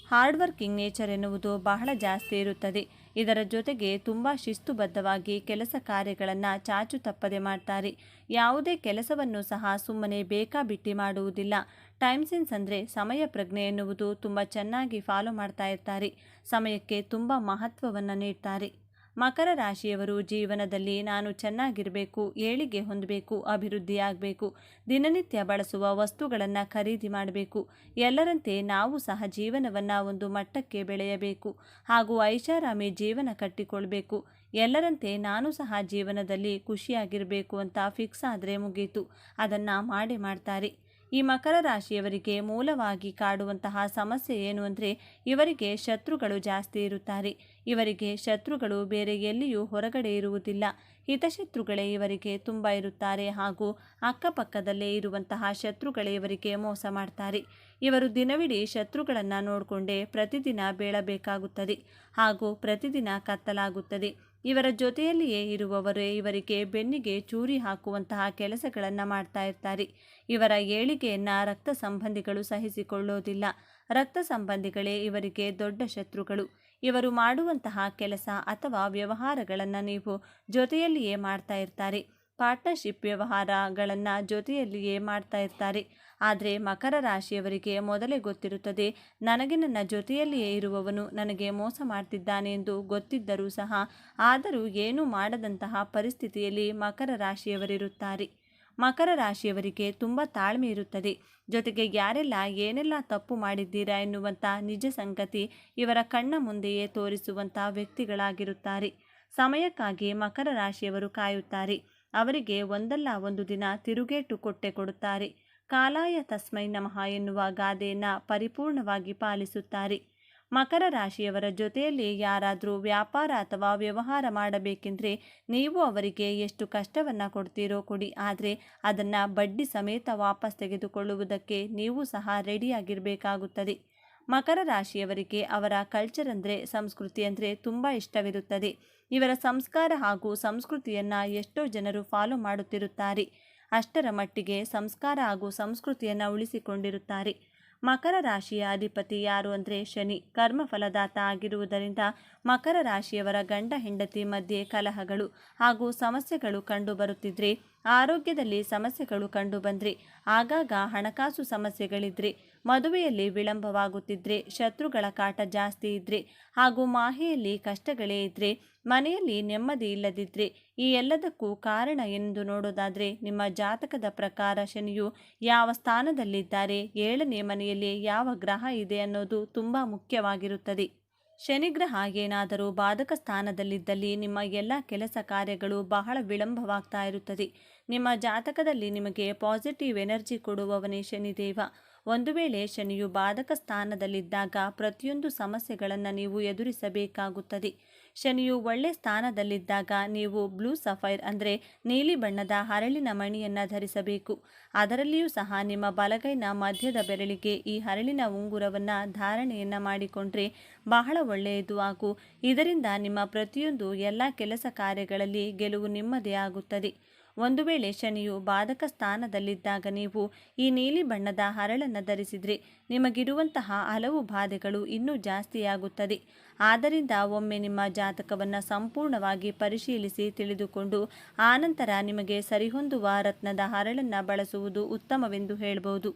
ಹಾರ್ಡ್ ವರ್ಕಿಂಗ್ ನೇಚರ್ ಎನ್ನುವುದು ಬಹಳ ಜಾಸ್ತಿ ಇರುತ್ತದೆ. ಇದರ ಜೊತೆಗೆ ತುಂಬ ಶಿಸ್ತುಬದ್ಧವಾಗಿ ಕೆಲಸ ಕಾರ್ಯಗಳನ್ನು ಚಾಚು ತಪ್ಪದೆ ಮಾಡ್ತಾರೆ. ಯಾವುದೇ ಕೆಲಸವನ್ನು ಸಹ ಸುಮ್ಮನೆ ಬೇಕಾಬಿಟ್ಟಿ ಮಾಡುವುದಿಲ್ಲ. ಟೈಮ್ ಸೆನ್ಸ್ ಅಂದರೆ ಸಮಯ ಪ್ರಜ್ಞೆ ಎನ್ನುವುದು ತುಂಬ ಚೆನ್ನಾಗಿ ಫಾಲೋ ಮಾಡ್ತಾ ಇರ್ತಾರೆ. ಸಮಯಕ್ಕೆ ತುಂಬ ಮಹತ್ವವನ್ನು ನೀಡ್ತಾರೆ. ಮಕರ ರಾಶಿಯವರು ಜೀವನದಲ್ಲಿ ನಾನು ಚೆನ್ನಾಗಿರಬೇಕು, ಏಳಿಗೆ ಹೊಂದಬೇಕು, ಅಭಿವೃದ್ಧಿಯಾಗಬೇಕು, ದಿನನಿತ್ಯ ಬಳಸುವ ವಸ್ತುಗಳನ್ನು ಖರೀದಿ ಮಾಡಬೇಕು, ಎಲ್ಲರಂತೆ ನಾವು ಸಹ ಜೀವನವನ್ನು ಒಂದು ಮಟ್ಟಕ್ಕೆ ಬೆಳೆಯಬೇಕು ಹಾಗೂ ಐಷಾರಾಮಿ ಜೀವನ ಕಟ್ಟಿಕೊಳ್ಬೇಕು, ಎಲ್ಲರಂತೆ ನಾನು ಸಹ ಜೀವನದಲ್ಲಿ ಖುಷಿಯಾಗಿರಬೇಕು ಅಂತ ಫಿಕ್ಸ್ ಆದರೆ ಮುಗೀತು, ಅದನ್ನು ಮಾಡೇ ಮಾಡ್ತಾರೆ. ಈ ಮಕರ ರಾಶಿಯವರಿಗೆ ಮೂಲವಾಗಿ ಕಾಡುವಂತಹ ಸಮಸ್ಯೆ ಏನು ಅಂದರೆ ಇವರಿಗೆ ಶತ್ರುಗಳು ಜಾಸ್ತಿ ಇರುತ್ತಾರೆ. ಇವರಿಗೆ ಶತ್ರುಗಳು ಬೇರೆ ಎಲ್ಲಿಯೂ ಹೊರಗಡೆ ಇರುವುದಿಲ್ಲ. ಹಿತಶತ್ರುಗಳೇ ಇವರಿಗೆ ತುಂಬ ಇರುತ್ತಾರೆ ಹಾಗೂ ಅಕ್ಕಪಕ್ಕದಲ್ಲೇ ಇರುವಂತಹ ಶತ್ರುಗಳೇ ಇವರಿಗೆ ಮೋಸ ಮಾಡ್ತಾರೆ. ಇವರು ದಿನವಿಡೀ ಶತ್ರುಗಳನ್ನು ನೋಡಿಕೊಂಡೇ ಪ್ರತಿದಿನ ಬೀಳಬೇಕಾಗುತ್ತದೆ ಹಾಗೂ ಪ್ರತಿದಿನ ಕತ್ತಲಾಗುತ್ತದೆ. ಇವರ ಜೊತೆಯಲ್ಲಿಯೇ ಇರುವವರೇ ಇವರಿಗೆ ಬೆನ್ನಿಗೆ ಚೂರಿ ಹಾಕುವಂತಹ ಕೆಲಸಗಳನ್ನು ಮಾಡ್ತಾ ಇರ್ತಾರೆ. ಇವರ ಏಳಿಗೆಯನ್ನು ರಕ್ತ ಸಂಬಂಧಿಗಳು ಸಹಿಸಿಕೊಳ್ಳೋದಿಲ್ಲ. ರಕ್ತ ಸಂಬಂಧಿಗಳೇ ಇವರಿಗೆ ದೊಡ್ಡ ಶತ್ರುಗಳು. ಇವರು ಮಾಡುವಂತಹ ಕೆಲಸ ಅಥವಾ ವ್ಯವಹಾರಗಳನ್ನು ನೀವು ಜೊತೆಯಲ್ಲಿಯೇ ಮಾಡ್ತಾ ಇರ್ತಾರೆ. ಪಾರ್ಟ್ನರ್ಶಿಪ್ ವ್ಯವಹಾರಗಳನ್ನು ಜೊತೆಯಲ್ಲಿಯೇ ಮಾಡ್ತಾ ಇರ್ತಾರೆ. ಆದರೆ ಮಕರ ರಾಶಿಯವರಿಗೆ ಮೊದಲೇ ಗೊತ್ತಿರುತ್ತದೆ, ನನಗೆ ನನ್ನ ಜೊತೆಯಲ್ಲಿಯೇ ಇರುವವನು ನನಗೆ ಮೋಸ ಮಾಡ್ತಿದ್ದಾನೆ ಎಂದು ಗೊತ್ತಿದ್ದರೂ ಸಹ ಆದರೂ ಏನೂ ಮಾಡದಂತಹ ಪರಿಸ್ಥಿತಿಯಲ್ಲಿ ಮಕರ ರಾಶಿಯವರಿರುತ್ತಾರೆ. ಮಕರ ರಾಶಿಯವರಿಗೆ ತುಂಬ ತಾಳ್ಮೆ ಇರುತ್ತದೆ. ಜೊತೆಗೆ ಯಾರೆಲ್ಲ ಏನೆಲ್ಲ ತಪ್ಪು ಮಾಡಿದ್ದೀರಾ ಎನ್ನುವಂಥ ನಿಜ ಸಂಗತಿ ಇವರ ಕಣ್ಣ ಮುಂದೆಯೇ ತೋರಿಸುವಂಥ ವ್ಯಕ್ತಿಗಳಾಗಿರುತ್ತಾರೆ. ಸಮಯಕ್ಕಾಗಿ ಮಕರ ರಾಶಿಯವರು ಕಾಯುತ್ತಾರೆ. ಅವರಿಗೆ ಒಂದಲ್ಲ ಒಂದು ದಿನ ತಿರುಗೇಟು ಕೊಟ್ಟೇ ಕೊಡುತ್ತಾರೆ. ಕಾಲಾಯ ತಸ್ಮೈ ನಮಃ ಎನ್ನುವ ಗಾದೆಯನ್ನು ಪರಿಪೂರ್ಣವಾಗಿ ಪಾಲಿಸುತ್ತಾರೆ. ಮಕರ ರಾಶಿಯವರ ಜೊತೆಯಲ್ಲಿ ಯಾರಾದರೂ ವ್ಯಾಪಾರ ಅಥವಾ ವ್ಯವಹಾರ ಮಾಡಬೇಕೆಂದರೆ ನೀವು ಅವರಿಗೆ ಎಷ್ಟು ಕಷ್ಟವನ್ನು ಕೊಡ್ತೀರೋ ಕೊಡಿ, ಆದರೆ ಅದನ್ನು ಬಡ್ಡಿ ಸಮೇತ ವಾಪಸ್ ತೆಗೆದುಕೊಳ್ಳುವುದಕ್ಕೆ ನೀವು ಸಹ ರೆಡಿಯಾಗಿರಬೇಕಾಗುತ್ತದೆ. ಮಕರ ರಾಶಿಯವರಿಗೆ ಅವರ ಕಲ್ಚರ್ ಅಂದರೆ ಸಂಸ್ಕೃತಿ ಅಂದರೆ ತುಂಬ ಇಷ್ಟವಿರುತ್ತದೆ. ಇವರ ಸಂಸ್ಕಾರ ಹಾಗೂ ಸಂಸ್ಕೃತಿಯನ್ನು ಎಷ್ಟೋ ಜನರು ಫಾಲೋ ಮಾಡುತ್ತಿರುತ್ತಾರೆ. ಅಷ್ಟರ ಮಟ್ಟಿಗೆ ಸಂಸ್ಕಾರ ಹಾಗೂ ಸಂಸ್ಕೃತಿಯನ್ನು ಉಳಿಸಿಕೊಂಡಿರುತ್ತಾರೆ. ಮಕರ ರಾಶಿಯ ಅಧಿಪತಿ ಯಾರು ಅಂದರೆ ಶನಿ, ಕರ್ಮಫಲದಾತ ಆಗಿರುವುದರಿಂದ ಮಕರ ರಾಶಿಯವರ ಗಂಡ ಹೆಂಡತಿ ಮಧ್ಯೆ ಕಲಹಗಳು ಹಾಗೂ ಸಮಸ್ಯೆಗಳು ಕಂಡುಬರುತ್ತಿದ್ರೆ, ಆರೋಗ್ಯದಲ್ಲಿ ಸಮಸ್ಯೆಗಳು ಕಂಡುಬಂದರೆ, ಆಗಾಗ ಹಣಕಾಸು ಸಮಸ್ಯೆಗಳಿದ್ರೆ, ಮದುವೆಯಲ್ಲಿ ವಿಳಂಬವಾಗುತ್ತಿದ್ರೆ, ಶತ್ರುಗಳ ಕಾಟ ಜಾಸ್ತಿ ಇದ್ದರೆ ಹಾಗೂ ಮಾಹೆಯಲ್ಲಿ ಕಷ್ಟಗಳೇ ಇದ್ದರೆ, ಮನೆಯಲ್ಲಿ ನೆಮ್ಮದಿ ಇಲ್ಲದಿದ್ದರೆ, ಈ ಎಲ್ಲದಕ್ಕೂ ಕಾರಣ ಎಂದು ನೋಡೋದಾದರೆ ನಿಮ್ಮ ಜಾತಕದ ಪ್ರಕಾರ ಶನಿಯು ಯಾವ ಸ್ಥಾನದಲ್ಲಿದ್ದಾರೆ, 7ನೇ ಮನೆಯಲ್ಲಿ ಯಾವ ಗ್ರಹ ಇದೆ ಅನ್ನೋದು ತುಂಬ ಮುಖ್ಯವಾಗಿರುತ್ತದೆ. ಶನಿಗ್ರಹ ಏನಾದರೂ ಬಾಧಕ ಸ್ಥಾನದಲ್ಲಿದ್ದಲ್ಲಿ ನಿಮ್ಮ ಎಲ್ಲ ಕೆಲಸ ಕಾರ್ಯಗಳು ಬಹಳ ವಿಳಂಬವಾಗ್ತಾ ಇರುತ್ತದೆ. ನಿಮ್ಮ ಜಾತಕದಲ್ಲಿ ನಿಮಗೆ ಪಾಸಿಟಿವ್ ಎನರ್ಜಿ ಕೊಡುವವನೇ ಶನಿದೇವ. ಒಂದು ವೇಳೆ ಶನಿಯು ಬಾಧಕ ಸ್ಥಾನದಲ್ಲಿದ್ದಾಗ ಪ್ರತಿಯೊಂದು ಸಮಸ್ಯೆಗಳನ್ನು ನೀವು ಎದುರಿಸಬೇಕಾಗುತ್ತದೆ. ಶನಿಯು ಒಳ್ಳೆ ಸ್ಥಾನದಲ್ಲಿದ್ದಾಗ ನೀವು ಬ್ಲೂ ಸಫೈರ್ ಅಂದರೆ ನೀಲಿ ಬಣ್ಣದ ಹರಳಿನ ಮಣಿಯನ್ನು ಧರಿಸಬೇಕು. ಅದರಲ್ಲಿಯೂ ಸಹ ನಿಮ್ಮ ಬಲಗೈನ ಮಧ್ಯದ ಬೆರಳಿಗೆ ಈ ಹರಳಿನ ಉಂಗುರವನ್ನು ಧಾರಣೆಯನ್ನು ಮಾಡಿಕೊಂಡ್ರೆ ಬಹಳ ಒಳ್ಳೆಯದು ಹಾಗೂ ಇದರಿಂದ ನಿಮ್ಮ ಪ್ರತಿಯೊಂದು ಎಲ್ಲ ಕೆಲಸ ಕಾರ್ಯಗಳಲ್ಲಿ ಗೆಲುವು ನಿಮ್ಮದೇ ಆಗುತ್ತದೆ. ಒಂದು ವೇಳೆ ಶನಿಯು ಬಾಧಕ ಸ್ಥಾನದಲ್ಲಿದ್ದಾಗ ನೀವು ಈ ನೀಲಿ ಬಣ್ಣದ ಹರಳನ್ನು ಧರಿಸಿದರೆ ನಿಮಗಿರುವಂತಹ ಹಲವು ಬಾಧೆಗಳು ಇನ್ನೂ ಜಾಸ್ತಿಯಾಗುತ್ತದೆ. ಆದ್ದರಿಂದ ಒಮ್ಮೆ ನಿಮ್ಮ ಜಾತಕವನ್ನು ಸಂಪೂರ್ಣವಾಗಿ ಪರಿಶೀಲಿಸಿ ತಿಳಿದುಕೊಂಡು ಆನಂತರ ನಿಮಗೆ ಸರಿಹೊಂದುವ ರತ್ನದ ಹರಳನ್ನು ಬಳಸುವುದು ಉತ್ತಮವೆಂದು ಹೇಳಬಹುದು.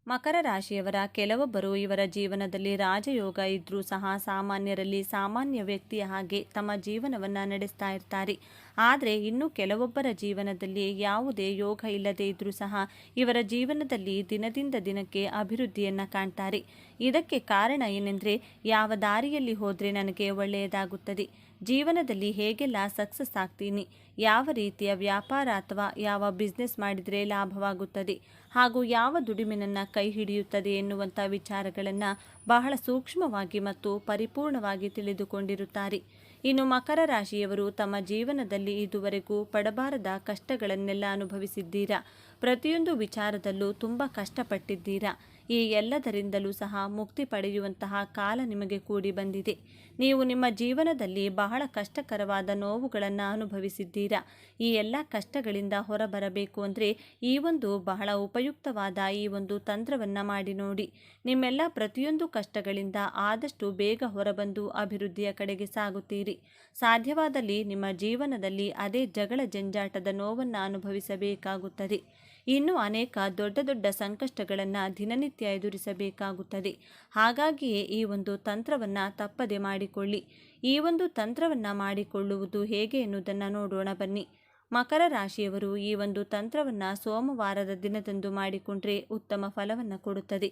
ಮಕರ ರಾಶಿಯವರ ಕೆಲವೊಬ್ಬರು ಇವರ ಜೀವನದಲ್ಲಿ ರಾಜಯೋಗ ಇದ್ರೂ ಸಹ ಸಾಮಾನ್ಯರಲ್ಲಿ ಸಾಮಾನ್ಯ ವ್ಯಕ್ತಿಯ ಹಾಗೆ ತಮ್ಮ ಜೀವನವನ್ನು ನಡೆಸ್ತಾ ಇರ್ತಾರೆ. ಆದರೆ ಇನ್ನು ಕೆಲವೊಬ್ಬರ ಜೀವನದಲ್ಲಿ ಯಾವುದೇ ಯೋಗ ಇಲ್ಲದೇ ಇದ್ರೂ ಸಹ ಇವರ ಜೀವನದಲ್ಲಿ ದಿನದಿಂದ ದಿನಕ್ಕೆ ಅಭಿವೃದ್ಧಿಯನ್ನು ಕಾಣ್ತಾರೆ. ಇದಕ್ಕೆ ಕಾರಣ ಏನೆಂದರೆ, ಯಾವ ದಾರಿಯಲ್ಲಿ ಹೋದರೆ ನನಗೆ ಒಳ್ಳೆಯದಾಗುತ್ತದೆ, ಜೀವನದಲ್ಲಿ ಹೇಗೆಲ್ಲ ಸಕ್ಸಸ್ ಆಗ್ತೀನಿ, ಯಾವ ರೀತಿಯ ವ್ಯಾಪಾರ ಅಥವಾ ಯಾವ ಬಿಸ್ನೆಸ್ ಮಾಡಿದರೆ ಲಾಭವಾಗುತ್ತದೆ ಹಾಗೂ ಯಾವ ದುಡಿಮೆಯನ್ನು ಕೈ ಹಿಡಿಯುತ್ತದೆ ಎನ್ನುವಂಥ ವಿಚಾರಗಳನ್ನು ಬಹಳ ಸೂಕ್ಷ್ಮವಾಗಿ ಮತ್ತು ಪರಿಪೂರ್ಣವಾಗಿ ತಿಳಿದುಕೊಂಡಿರುತ್ತಾರೆ. ಇನ್ನು ಮಕರ ರಾಶಿಯವರು ತಮ್ಮ ಜೀವನದಲ್ಲಿ ಇದುವರೆಗೂ ಪಡಬಾರದ ಕಷ್ಟಗಳನ್ನೆಲ್ಲ ಅನುಭವಿಸಿದ್ದೀರಾ. ಪ್ರತಿಯೊಂದು ವಿಚಾರದಲ್ಲೂ ತುಂಬ ಕಷ್ಟಪಟ್ಟಿದ್ದೀರಾ. ಈ ಎಲ್ಲದರಿಂದಲೂ ಸಹ ಮುಕ್ತಿ ಪಡೆಯುವಂತಹ ಕಾಲ ನಿಮಗೆ ಕೂಡಿ ಬಂದಿದೆ. ನೀವು ನಿಮ್ಮ ಜೀವನದಲ್ಲಿ ಬಹಳ ಕಷ್ಟಕರವಾದ ನೋವುಗಳನ್ನು ಅನುಭವಿಸಿದ್ದೀರಾ. ಈ ಎಲ್ಲ ಕಷ್ಟಗಳಿಂದ ಹೊರಬರಬೇಕು ಅಂದರೆ ಈ ಒಂದು ಬಹಳ ಉಪಯುಕ್ತವಾದ ಈ ಒಂದು ತಂತ್ರವನ್ನು ಮಾಡಿ ನೋಡಿ. ನಿಮ್ಮೆಲ್ಲ ಪ್ರತಿಯೊಂದು ಕಷ್ಟಗಳಿಂದ ಆದಷ್ಟು ಬೇಗ ಹೊರಬಂದು ಅಭಿವೃದ್ಧಿಯ ಕಡೆಗೆ ಸಾಗುತ್ತೀರಿ. ಸಾಧ್ಯವಾದಲ್ಲಿ ನಿಮ್ಮ ಜೀವನದಲ್ಲಿ ಅದೇ ಜಗಳ ಜಂಜಾಟದ ನೋವನ್ನು ಅನುಭವಿಸಬೇಕಾಗುತ್ತದೆ. ಇನ್ನೂ ಅನೇಕ ದೊಡ್ಡ ದೊಡ್ಡ ಸಂಕಷ್ಟಗಳನ್ನು ದಿನನಿತ್ಯ ಎದುರಿಸಬೇಕಾಗುತ್ತದೆ. ಹಾಗಾಗಿಯೇ ಈ ಒಂದು ತಂತ್ರವನ್ನು ತಪ್ಪದೆ ಮಾಡಿಕೊಳ್ಳಿ. ಈ ಒಂದು ತಂತ್ರವನ್ನು ಮಾಡಿಕೊಳ್ಳುವುದು ಹೇಗೆ ಎನ್ನುವುದನ್ನು ನೋಡೋಣ ಬನ್ನಿ. ಮಕರ ರಾಶಿಯವರು ಈ ಒಂದು ತಂತ್ರವನ್ನು ಸೋಮವಾರದ ದಿನದಂದು ಮಾಡಿಕೊಂಡ್ರೆ ಉತ್ತಮ ಫಲವನ್ನು ಕೊಡುತ್ತದೆ.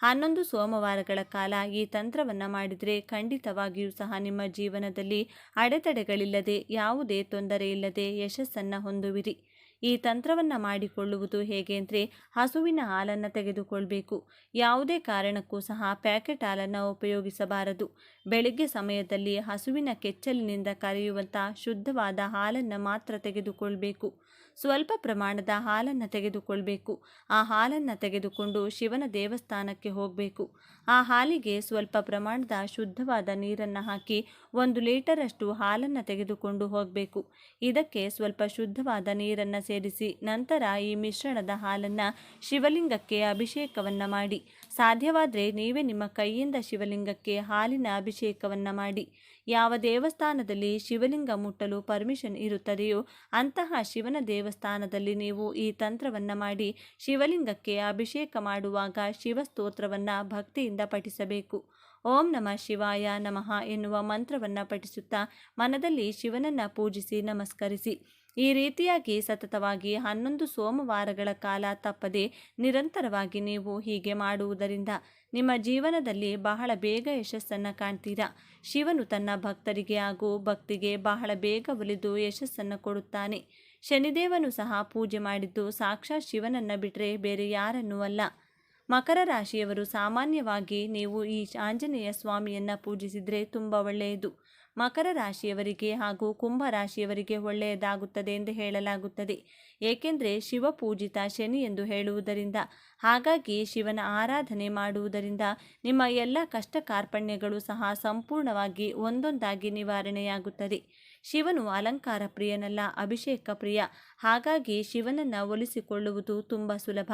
11 ಸೋಮವಾರಗಳ ಕಾಲ ಈ ತಂತ್ರವನ್ನು ಮಾಡಿದರೆ ಖಂಡಿತವಾಗಿಯೂ ಸಹ ನಿಮ್ಮ ಜೀವನದಲ್ಲಿ ಅಡೆತಡೆಗಳಿಲ್ಲದೆ ಯಾವುದೇ ತೊಂದರೆ ಇಲ್ಲದೆ ಯಶಸ್ಸನ್ನು ಹೊಂದುವಿರಿ. ಈ ತಂತ್ರವನ್ನು ಮಾಡಿಕೊಳ್ಳುವುದು ಹೇಗೆ ಅಂದರೆ, ಹಸುವಿನ ಹಾಲನ್ನು ತೆಗೆದುಕೊಳ್ಬೇಕು. ಯಾವುದೇ ಕಾರಣಕ್ಕೂ ಸಹ ಪ್ಯಾಕೆಟ್ ಹಾಲನ್ನು ಉಪಯೋಗಿಸಬಾರದು. ಬೆಳಿಗ್ಗೆ ಸಮಯದಲ್ಲಿ ಹಸುವಿನ ಕೆಚ್ಚಲಿನಿಂದ ಕರೆಯುವಂಥ ಶುದ್ಧವಾದ ಹಾಲನ್ನು ಮಾತ್ರ ತೆಗೆದುಕೊಳ್ಬೇಕು. ಸ್ವಲ್ಪ ಪ್ರಮಾಣದ ಹಾಲನ್ನು ತೆಗೆದುಕೊಳ್ಬೇಕು. ಆ ಹಾಲನ್ನು ತೆಗೆದುಕೊಂಡು ಶಿವನ ದೇವಸ್ಥಾನಕ್ಕೆ ಹೋಗಬೇಕು. ಆ ಹಾಲಿಗೆ ಸ್ವಲ್ಪ ಪ್ರಮಾಣದ ಶುದ್ಧವಾದ ನೀರನ್ನು ಹಾಕಿ 1 ಲೀಟರಷ್ಟು ಹಾಲನ್ನು ತೆಗೆದುಕೊಂಡು ಹೋಗಬೇಕು. ಇದಕ್ಕೆ ಸ್ವಲ್ಪ ಶುದ್ಧವಾದ ನೀರನ್ನು ಸೇರಿಸಿ ನಂತರ ಈ ಮಿಶ್ರಣದ ಹಾಲನ್ನು ಶಿವಲಿಂಗಕ್ಕೆ ಅಭಿಷೇಕವನ್ನು ಮಾಡಿ. ಸಾಧ್ಯವಾದರೆ ನೀವೇ ನಿಮ್ಮ ಕೈಯಿಂದ ಶಿವಲಿಂಗಕ್ಕೆ ಹಾಲಿನ ಅಭಿಷೇಕವನ್ನು ಮಾಡಿ. ಯಾವ ದೇವಸ್ಥಾನದಲ್ಲಿ ಶಿವಲಿಂಗ ಮುಟ್ಟಲು ಪರ್ಮಿಷನ್ ಇರುತ್ತದೆಯೋ ಅಂತಹ ಶಿವನ ದೇವಸ್ಥಾನದಲ್ಲಿ ನೀವು ಈ ತಂತ್ರವನ್ನು ಮಾಡಿ ಶಿವಲಿಂಗಕ್ಕೆ ಅಭಿಷೇಕ ಮಾಡುವಾಗ ಶಿವಸ್ತೋತ್ರವನ್ನು ಭಕ್ತಿಯಿಂದ ಪಠಿಸಬೇಕು. ಓಂ ನಮಃ ಶಿವಾಯ ನಮಃ ಎನ್ನುವ ಮಂತ್ರವನ್ನು ಪಠಿಸುತ್ತಾ ಮನದಲ್ಲಿ ಶಿವನನ್ನು ಪೂಜಿಸಿ ನಮಸ್ಕರಿಸಿ. ಈ ರೀತಿಯಾಗಿ ಸತತವಾಗಿ 11 ಸೋಮವಾರಗಳ ಕಾಲ ತಪ್ಪದೆ ನಿರಂತರವಾಗಿ ನೀವು ಹೀಗೆ ಮಾಡುವುದರಿಂದ ನಿಮ್ಮ ಜೀವನದಲ್ಲಿ ಬಹಳ ಬೇಗ ಯಶಸ್ಸನ್ನು ಕಾಣ್ತೀರಾ. ಶಿವನು ತನ್ನ ಭಕ್ತರಿಗೆ ಹಾಗೂ ಭಕ್ತಿಗೆ ಬಹಳ ಬೇಗ ಒಲಿದು ಯಶಸ್ಸನ್ನು ಕೊಡುತ್ತಾನೆ. ಶನಿದೇವನು ಸಹ ಪೂಜೆ ಮಾಡಿದ್ದು ಸಾಕ್ಷಾತ್ ಶಿವನನ್ನು ಬಿಟ್ಟರೆ ಬೇರೆ ಯಾರನ್ನೂ ಅಲ್ಲ. ಮಕರ ರಾಶಿಯವರು ಸಾಮಾನ್ಯವಾಗಿ ನೀವು ಈ ಆಂಜನೇಯ ಸ್ವಾಮಿಯನ್ನು ಪೂಜಿಸಿದರೆ ತುಂಬ ಒಳ್ಳೆಯದು. ಮಕರ ರಾಶಿಯವರಿಗೆ ಹಾಗೂ ಕುಂಭ ರಾಶಿಯವರಿಗೆ ಒಳ್ಳೆಯದಾಗುತ್ತದೆ ಎಂದು ಹೇಳಲಾಗುತ್ತದೆ. ಏಕೆಂದರೆ ಶಿವಪೂಜಿತ ಶನಿ ಎಂದು ಹೇಳುವುದರಿಂದ, ಹಾಗಾಗಿ ಶಿವನ ಆರಾಧನೆ ಮಾಡುವುದರಿಂದ ನಿಮ್ಮ ಎಲ್ಲ ಕಷ್ಟ ಕಾರ್ಪಣ್ಯಗಳು ಸಹ ಸಂಪೂರ್ಣವಾಗಿ ಒಂದೊಂದಾಗಿ ನಿವಾರಣೆಯಾಗುತ್ತದೆ. ಶಿವನು ಅಲಂಕಾರ ಪ್ರಿಯನಲ್ಲ, ಅಭಿಷೇಕ ಪ್ರಿಯ. ಹಾಗಾಗಿ ಶಿವನನ್ನು ಒಲಿಸಿಕೊಳ್ಳುವುದು ತುಂಬ ಸುಲಭ.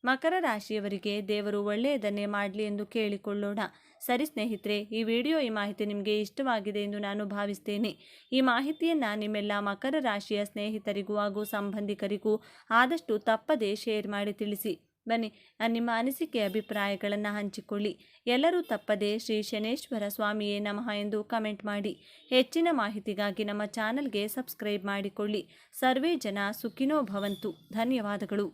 ಮಕರ ರಾಶಿಯವರಿಗೆ ದೇವರು ಒಳ್ಳೆಯದನ್ನೇ ಮಾಡಲಿ ಎಂದು ಕೇಳಿಕೊಳ್ಳೋಣ. ಸರಿ ಸ್ನೇಹಿತರೆ, ಈ ಮಾಹಿತಿ ನಿಮಗೆ ಇಷ್ಟವಾಗಿದೆ ಎಂದು ನಾನು ಭಾವಿಸ್ತೇನೆ. ಈ ಮಾಹಿತಿಯನ್ನು ನಿಮ್ಮೆಲ್ಲ ಮಕರ ರಾಶಿಯ ಸ್ನೇಹಿತರಿಗೂ ಹಾಗೂ ಸಂಬಂಧಿಕರಿಗೂ ಆದಷ್ಟು ತಪ್ಪದೇ ಶೇರ್ ಮಾಡಿ ತಿಳಿಸಿ. ಬನ್ನಿ, ನಿಮ್ಮ ಅನಿಸಿಕೆ ಅಭಿಪ್ರಾಯಗಳನ್ನು ಹಂಚಿಕೊಳ್ಳಿ. ಎಲ್ಲರೂ ತಪ್ಪದೇ ಶ್ರೀ ಶನೇಶ್ವರ ಸ್ವಾಮಿಯೇ ನಮಃ ಎಂದು ಕಮೆಂಟ್ ಮಾಡಿ. ಹೆಚ್ಚಿನ ಮಾಹಿತಿಗಾಗಿ ನಮ್ಮ ಚಾನಲ್ಗೆ ಸಬ್ಸ್ಕ್ರೈಬ್ ಮಾಡಿಕೊಳ್ಳಿ. ಸರ್ವೇ ಜನ ಸುಖಿನೋ ಭವಂತು. ಧನ್ಯವಾದಗಳು.